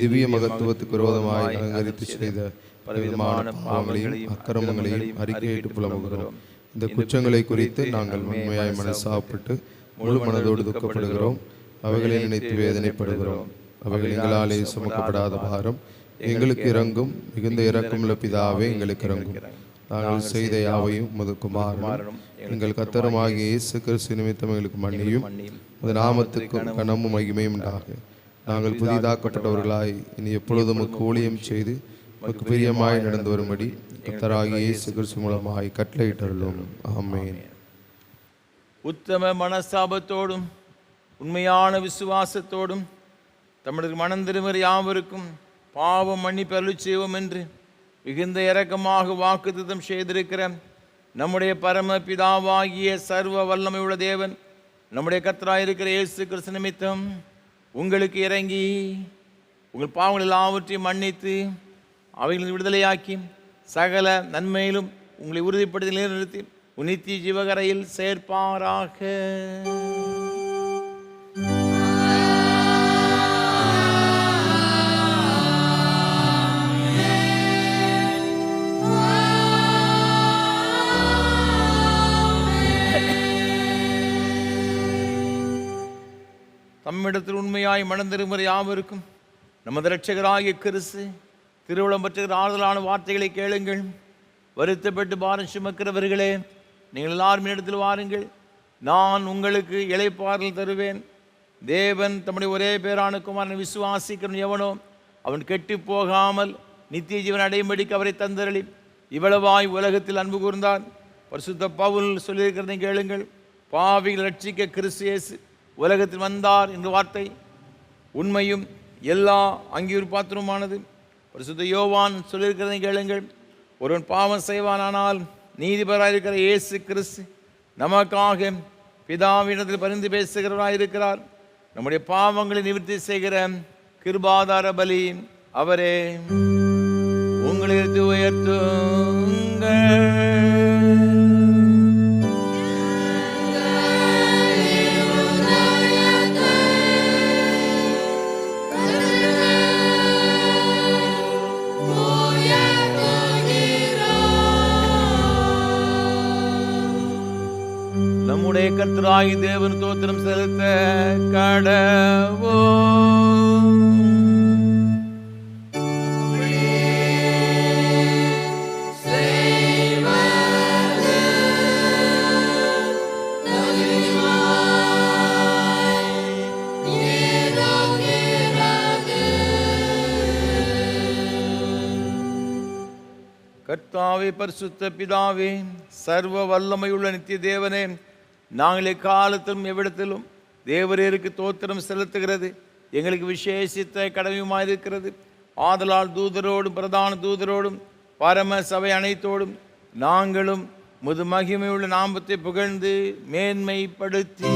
திவ்ய மகத்துவத்துக்கு விரோதமாய் அலங்கரித்து செய்த பலவிதமான பாவங்களையும் அக்கிரமங்களையும் அறிக்கையிட்டு புலம்புகிறோம். இந்த குற்றங்களை குறித்து நாங்கள் உண்மையாய் மனசாப்பட்டு முழு மனதோடு துக்கப்படுகிறோம். அவைகளை நினைத்து வேதனைப்படுகிறோம். அவைகள் எங்களாலே சுமக்கப்படாத பாரம் எங்களுக்கு இறங்கும். மிகுந்த இரக்கமுள்ள பிதாவே எங்களுக்கு இறங்கும். நாங்கள் செய்த யாவையும் உமது குமாரனும் எங்கள் கர்த்தருமாகிய இயேசு கிறிஸ்து நிமித்தம் எங்களுக்கு மன்னியும். உமது நாமத்துக்கும் கனமும் மகிமையும் உண்டாக. நாங்கள் புதிதாக்கப்பட்டவர்களாய் இனி எப்பொழுதும் ஊழியம் செய்து உமக்கு பிரியமாய் நடந்து வரும்படி கர்த்தராகிய இயேசு கிறிஸ்து மூலமாய் கட்டளையிட்டுள்ளோம். ஆமென். உத்தம மனஸ்தாபத்தோடும் உண்மையான விசுவாசத்தோடும் தம்முடைய மனம் திரும்புகிற யாவருக்கும் பாவம் மன்னிப்பு அருளச் செய்வோம் என்று மிகுந்த இரக்கமாக வாக்குத்தத்தம் செய்திருக்கிற நம்முடைய பரம பிதாவாகிய சர்வ வல்லமை உள்ள தேவன் நம்முடைய கர்த்தராயிருக்கிற இயேசு கிறிஸ்து நிமித்தம் உங்களுக்கு இறங்கி உங்கள் பாவங்கள் எல்லாவற்றையும் மன்னித்து அவைகளின் விடுதலையாக்கி சகல நன்மையிலும் உங்களை உறுதிப்படுத்தி நிலைநிறுத்தி நித்திய ஜீவகரையில் சேர்ப்பாராக. தம்மிடத்தில் உண்மையாய் மனந்திருமுறை யாவருக்கும் நமது இரட்சகராகிய கிறிஸ்து திருவுளம் பெற்றுகிற ஆறுதலான வார்த்தைகளை கேளுங்கள். வருத்தப்பட்டு பாரம் சுமக்கிறவர்களே, நீங்கள் எல்லாரும் இடத்தில் வாருங்கள், நான் உங்களுக்கு இளைப்பாறுதல் தருவேன். தேவன் தம்முடைய ஒரே பேரான குமாரனை விசுவாசிக்கிறவன் எவனோ அவன் கெட்டு போகாமல் நித்திய ஜீவன் அடையும்படிக்கு அவரை தந்தரளி இவ்வளவாய் உலகத்தில் அன்பு கூர்ந்தார். பரிசுத்த பவுல் சொல்லியிருக்கிறதை கேளுங்கள். பாவிகள் ரட்சிக்க கிறிஸ்து இயேசு உலகத்தில் வந்தார் என்ற வார்த்தை உண்மையும் எல்லா அங்கீகரிப்பு பாத்திரமானது. பரிசுத்த யோவான் சொல்லியிருக்கிறதை கேளுங்கள். ஒருவன் பாவம் செய்வானானால் நீதிபராயிருக்கிற இயேசு கிறிஸ்து நமக்காக பிதாவினிடத்தில் பரிந்து பேசுகிறவராயிருக்கிறார். நம்முடைய பாவங்களை நிவர்த்தி செய்கிற கிருபாதார பலி அவரே. உங்களை உயர்த்துங்கள். நம்முடைய கர்த்தராகிய தேவன் ஸ்தோத்திரம் செலுத்த கடவோம். கர்த்தாவே, பரிசுத்த பிதாவே, சர்வ வல்லமையுள்ள நித்திய தேவனே, நாங்கள் எக்காலத்திலும் எவ்விடத்திலும் தேவரீருக்கு தோத்திரம் செலுத்துகிறது எங்களுக்கு விசேஷித்த கடமையுமாயிருக்கிறது. ஆதலால் தூதரோடும் பிரதான தூதரோடும் பரம சபை அனைத்தோடும் நாங்களும் முது மகிமையுள்ள நாமத்தை புகழ்ந்து மேன்மைப்படுத்தி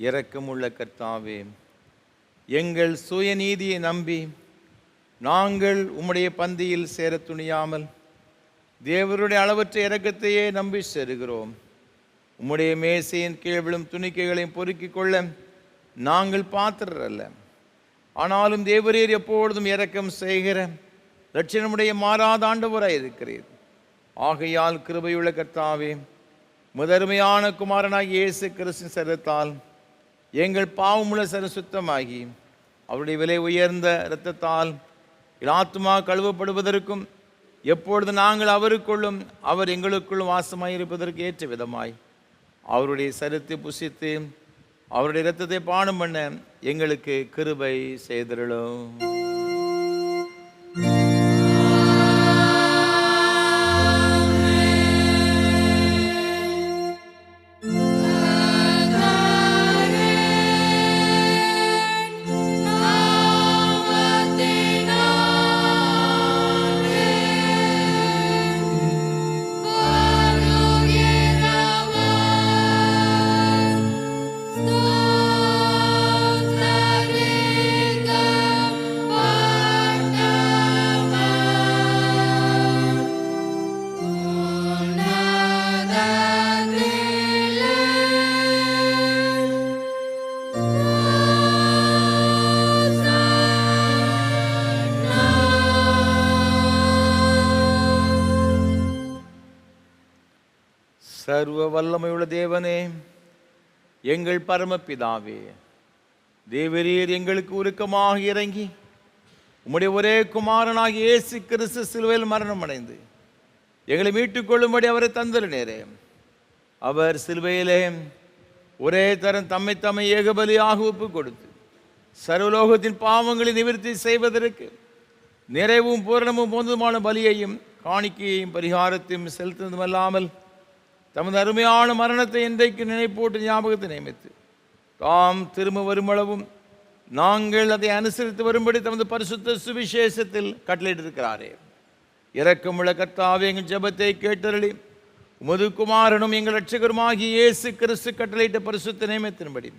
இரக்கமுள்ள கர்த்தாவே, எங்கள் சுயநீதியை நம்பி நாங்கள் உம்முடைய பந்தியில் சேர துணியாமல் தேவருடைய அளவற்ற இரக்கத்தையே நம்பி சேருகிறோம். உம்முடைய மேசையின் கீழ் விழும் துணிக்கைகளையும் பொறுக்கிக் கொள்ள நாங்கள் பாத்திரர் அல்ல. ஆனாலும் தேவரீர் எப்பொழுதும் இரக்கம் செய்கிற இரட்சணமுடைய மாறாத ஆண்டவராய் இருக்கிறீர். ஆகையால் கிருபையுள்ள கர்த்தாவே, முதன்மையான குமாரனாகிய இயேசு கிறிஸ்துவின் சரீரத்தால் எங்கள் பாவமுள்ள சரீரம் சுத்தமாகி அவருடைய விலை உயர்ந்த இரத்தத்தால் ஆத்துமா கழுவப்படுவதற்கும் எப்பொழுது நாங்கள் அவருக்குள்ளும் அவர் எங்களுக்குள்ளும் வாசமாயிருப்பதற்கு ஏற்ற விதமாய் அவருடைய சரீரத்தை புசித்து அவருடைய இரத்தத்தை பானம் பண்ண எங்களுக்கு கிருபை செய்தருளும். சர்வ வல்லமையுள்ள தேவனே, எங்கள் பரமபிதாவே, தேவரீர் எங்களுக்கு உருக்கமாக இறங்கி உம்முடைய ஒரே குமாரனாகிய இயேசு கிறிஸ்து சிலுவையில் மரணம் அடைந்து எங்களை மீட்டுக் கொள்ளும்படி அவரை தந்தருளீரே. அவர் சிலுவையிலே ஒரே தரம் தம்மை ஏகபலியாக ஒப்பு கொடுத்து சர்வலோகத்தின் பாவங்களை நிவர்த்தி செய்வதற்கு நிறைவும் பூரணமும் போதுமான பலியையும் காணிக்கையையும் பரிகாரத்தையும் செலுத்துவதுமல்லாமல் தமது அருமையான மரணத்தை இன்றைக்கு நினைப்போட்டு ஞாபகத்தை நியமித்து தாம் திரும்ப வருமளவும் நாங்கள் அதை அனுசரித்து வரும்படி தமது பரிசுத்த சுவிசேஷத்தில் கட்டளையிட்டிருக்கிறாரே. இரக்கமுள்ள கர்த்தாவே, எங்கள் ஜெபத்தை கேட்டருளி உமது குமாரனும் எங்கள் இரட்சகருமாகிய இயேசு கிறிஸ்து கட்டளையிட்ட பரிசுத்த நியமத்தின்படி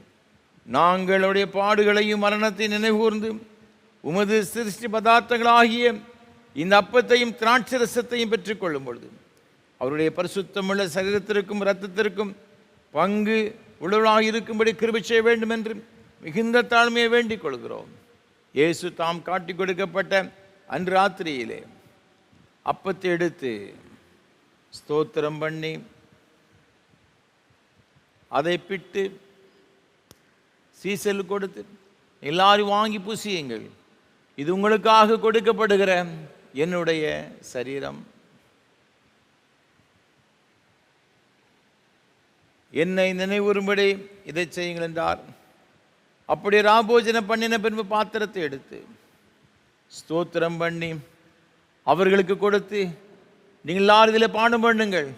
நாங்களுடைய பாடுகளையும் மரணத்தை நினைவுகூர்ந்து உமது சிருஷ்டி பதார்த்தங்களாகிய இந்த அப்பத்தையும் திராட்சரசத்தையும் பெற்றுக்கொள்ளும் பொழுது அவருடைய பரிசுத்தமுள்ள சரீரத்திற்கும் இரத்தத்திற்கும் பங்கு உள்ளவர்களாக இருக்கும்படி கிருபை செய்ய வேண்டும் என்று மிகுந்த தாழ்மையை வேண்டிக் கொள்கிறோம். இயேசு தாம் காட்டி கொடுக்கப்பட்ட அன்று ராத்திரியிலே அப்பத்தை எடுத்து ஸ்தோத்திரம் பண்ணி அதை பிட்டு சீசல் கொடுத்து எல்லாரும் வாங்கி புசியுங்கள், இது உங்களுக்காக கொடுக்கப்படுகிற என்னுடைய சரீரம், என்னை நினைவுறும்படி இதை செய்யுங்கள் என்றார். அப்படி ராபோஜனை பண்ணின பின்பு பாத்திரத்தை எடுத்து ஸ்தோத்திரம் பண்ணி அவர்களுக்கு கொடுத்து, நீங்கள் எல்லாரும் இதில் பானம் பண்ணுங்கள்,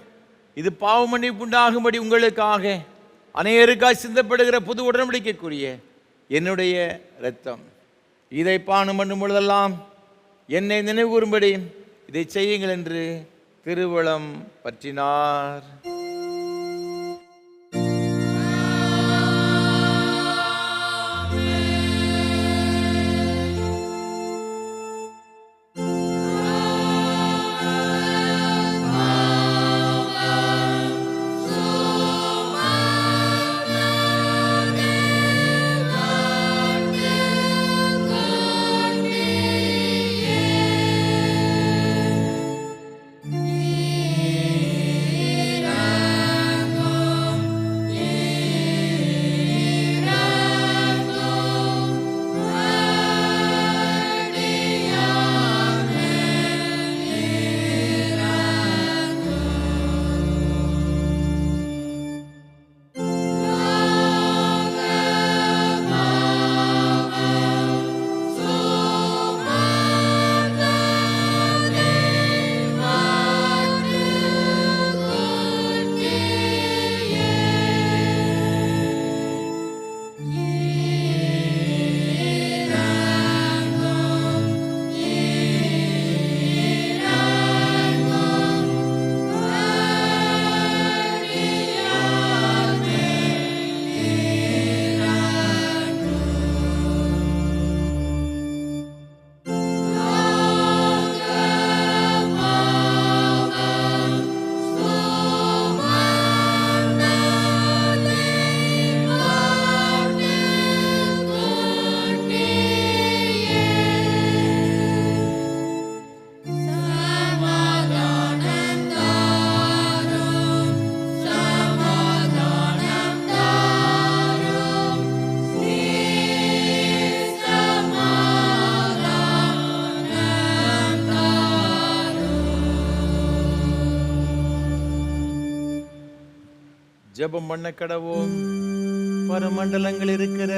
இது பாவ மன்னிப்பு உண்டாகும்படி உங்களுக்காக அநேகருக்காய் சிந்தப்படுகிற புது உடன்படிக்கைக்குரிய என்னுடைய இரத்தம், இதை பானம் பண்ணும் பொழுதெல்லாம் என்னை நினைவுகூரும்படி இதை செய்யுங்கள் என்று திருவளம் பற்றினார். ஜெபம் பண்ண கடவோம். பரமண்டலங்கள் இருக்கிற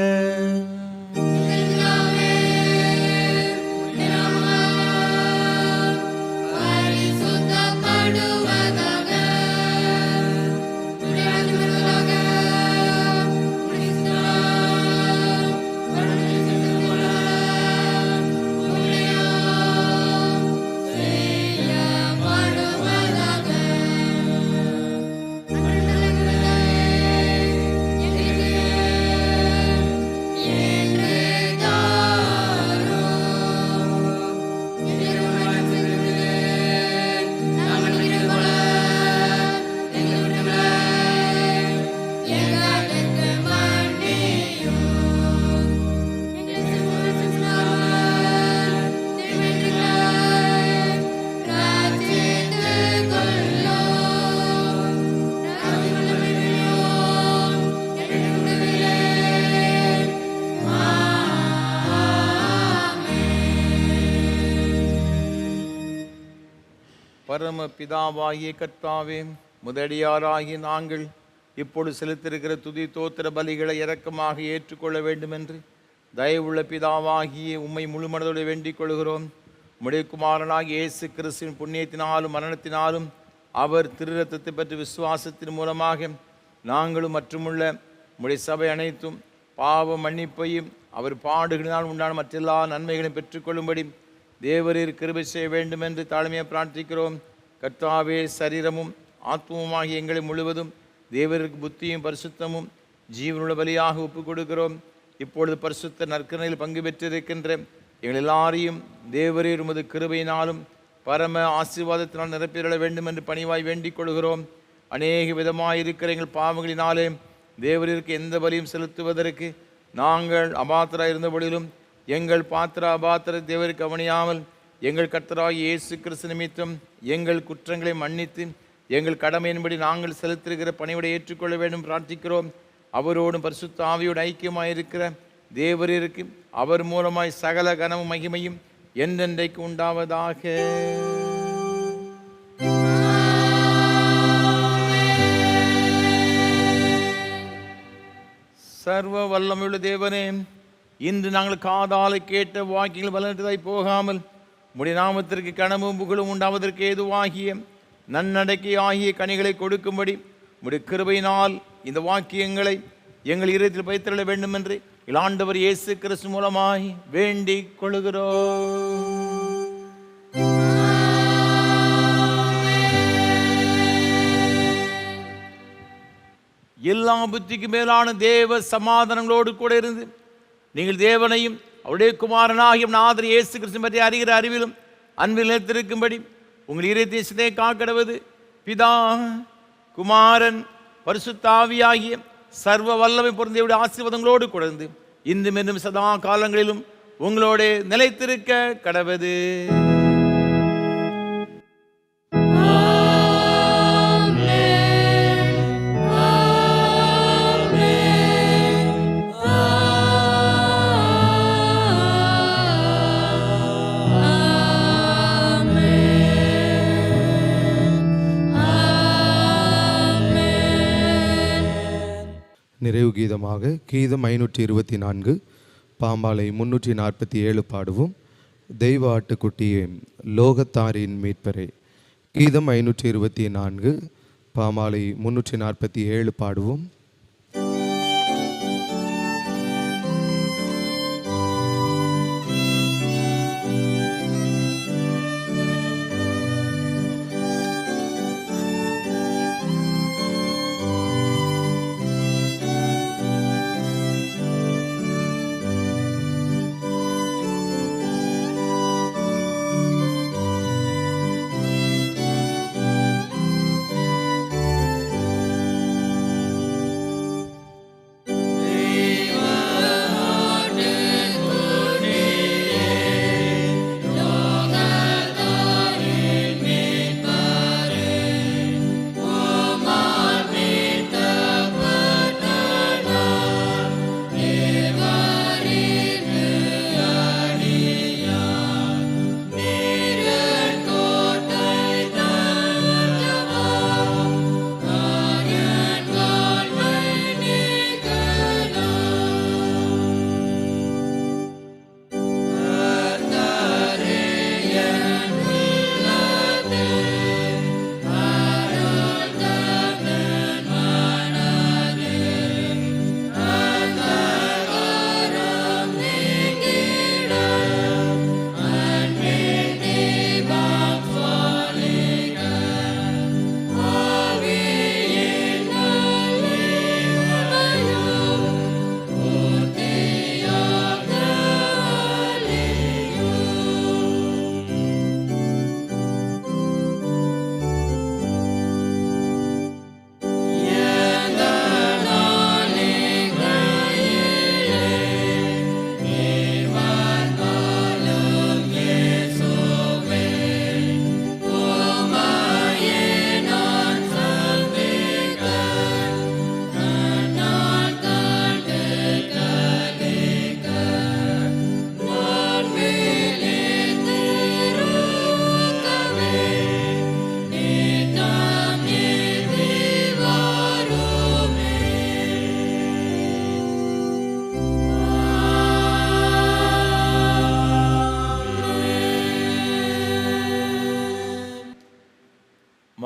பரம பிதாவாகிய கர்த்தாவே, முதடியாராகிய நாங்கள் இப்பொழுது செலுத்திருக்கிற துதி தோத்திர பலிகளை இரக்கமாக ஏற்றுக்கொள்ள வேண்டும் என்று தயவுள்ள பிதாவாகிய உம்மை முழு மனதோடு வேண்டிக் கொள்கிறோம். உம்முடைய குமாரனாகிய இயேசு கிறிஸ்துவின் புண்ணியத்தினாலும் மரணத்தினாலும் அவர் திரு ரத்தத்தை பற்றி விசுவாசத்தின் மூலமாக நாங்களும் மற்றுமுள்ள உம்முடைய சபை அனைத்தும் பாவ மன்னிப்பையும் அவர் பாடுகளினால் உண்டான மற்றெல்லா நன்மைகளையும் பெற்றுக்கொள்ளும்படி தேவரீர் கிருபை செய்ய வேண்டும் என்று தாழ்மையை பிரார்த்திக்கிறோம். கர்த்தாவே, சரீரமும் ஆத்மவுமாகிய எங்களை முழுவதும் தேவருக்கு புத்தியும் பரிசுத்தமும் ஜீவனுள்ள பலியாக ஒப்புக் கொடுக்கிறோம். இப்பொழுது பரிசுத்த நற்கரணையில் பங்கு பெற்றிருக்கின்ற எங்கள் எல்லாரையும் தேவரீர் உமது கிருபையினாலும் பரம ஆசீர்வாதத்தினால் நிரப்பிட வேண்டும் என்று பணிவாய் வேண்டிக் கொள்கிறோம். அநேக விதமாயிருக்கிற எங்கள் பாவங்களினாலே தேவரீருக்கு எந்த பலியும் செலுத்துவதற்கு நாங்கள் அபாத்திரா இருந்தபொழுதிலும் எங்கள் பாத்திர அபாத்திர தேவருக்கு கவனியாமல் எங்கள் கர்த்தராகிய இயேசு கிறிஸ்து நிமித்தம் எங்கள் குற்றங்களை மன்னித்து எங்கள் கடமையின்படி நாங்கள் செலுத்திருக்கிற பணிவிடை ஏற்றுக்கொள்ள வேண்டும் பிரார்த்திக்கிறோம். அவரோடும் பரிசுத்த ஆவியோடு ஐக்கியமாயிருக்கிற தேவரீருக்கு அவர் மூலமாய் சகல கனமும் மகிமையும் என்றென்றைக்கு உண்டாவதாக. சர்வ வல்லமையுள்ள தேவனே, இன்று நாங்கள் காதாலை கேட்ட வாக்கியங்கள் பலனற்றதாய் போகாமல் உம்முடைய நாமத்திற்கு கனமும் புகழும் உண்டாவதற்கு ஏதுவாகிய நன்னடக்கை ஆகிய கனிகளை கொடுக்கும்படி உம்முடைய கிருபையினால் இந்த வாக்கியங்களை எங்கள் இதயத்தில் வைத்திருக்க வேண்டும் என்று ஆண்டவர் இயேசு கிறிஸ்து மூலமாய் வேண்டிக் கொள்கிறோம். எல்லா புத்திக்கு மேலான தேவ சமாதானங்களோடு கூட இருந்து நீங்கள் தேவனையும் அவருடைய குமாரனாகிய நாதர் இயேசு கிறிஸ்து பற்றி அறிகிற அறிவிலும் அன்பில் நிலைத்திருக்கும்படி உங்கள் இதயத்தை சிதை காக்கடவது பிதா குமாரன் பரிசுத்த ஆவியாகிய சர்வ வல்லமை பொருந்திய ஆசீர்வாதங்களோடு கொடுந்து இன்றும் என்றும் சதா காலங்களிலும் உங்களோட நிலைத்திருக்க கடவது. நிறைவு கீதமாக கீதம் 524 பாம்பாலை 347 பாடுவோம். தெய்வ ஆட்டுக்குட்டியே லோகத்தாரின் மீட்பரே. கீதம் 524 பாமாலை 347 பாடுவோம்.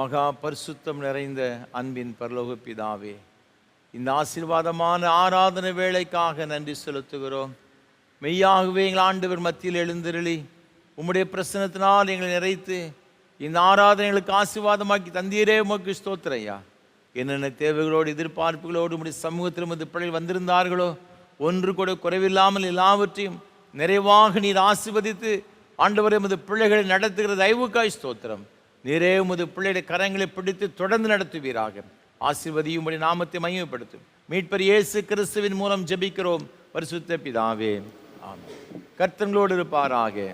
மகா பரிசுத்தம் நிறைந்த அன்பின் பரலோக பிதாவே, இந்த ஆசீர்வாதமான ஆராதனை வேளைக்காக நன்றி செலுத்துகிறோம். மெய்யாகவே எங்கள் ஆண்டவர் மத்தியில் எழுந்தருளி உம்முடைய பிரசன்னத்தினால் எங்களை நிறைத்து இந்த ஆராதனைகளுக்கு ஆசீர்வாதமாக்கி தந்தீரே, உமக்கு ஸ்தோத்திரம் ஐயா. என்னென்ன தேவைகளோடு எதிர்பார்ப்புகளோடு உம்முடைய சமூகத்தில் உமது பிள்ளைகள் வந்திருந்தார்களோ, ஒன்று கூட குறைவில்லாமல் எல்லாவற்றையும் நிறைவாக நீர் ஆசீர்வதித்து ஆண்டவரே உமது பிள்ளைகளை நடத்துகிற தயவுக்காய் ஸ்தோத்திரம். நீரே உமது பிள்ளைகளை கரங்களை பிடித்து தொடர்ந்து நடத்துவீராக. ஆசீர்வதியும் உம்முடைய நாமத்தை மகிமைப்படுத்தும். மீட்பர் இயேசு கிறிஸ்துவின் மூலம் ஜெபிக்கிறோம் பரிசுத்த பிதாவே, ஆமென். கர்த்தர்களோடு இருப்பாராக.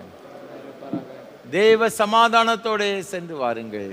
தேவ சமாதானத்தோடு சென்று வாருங்கள்.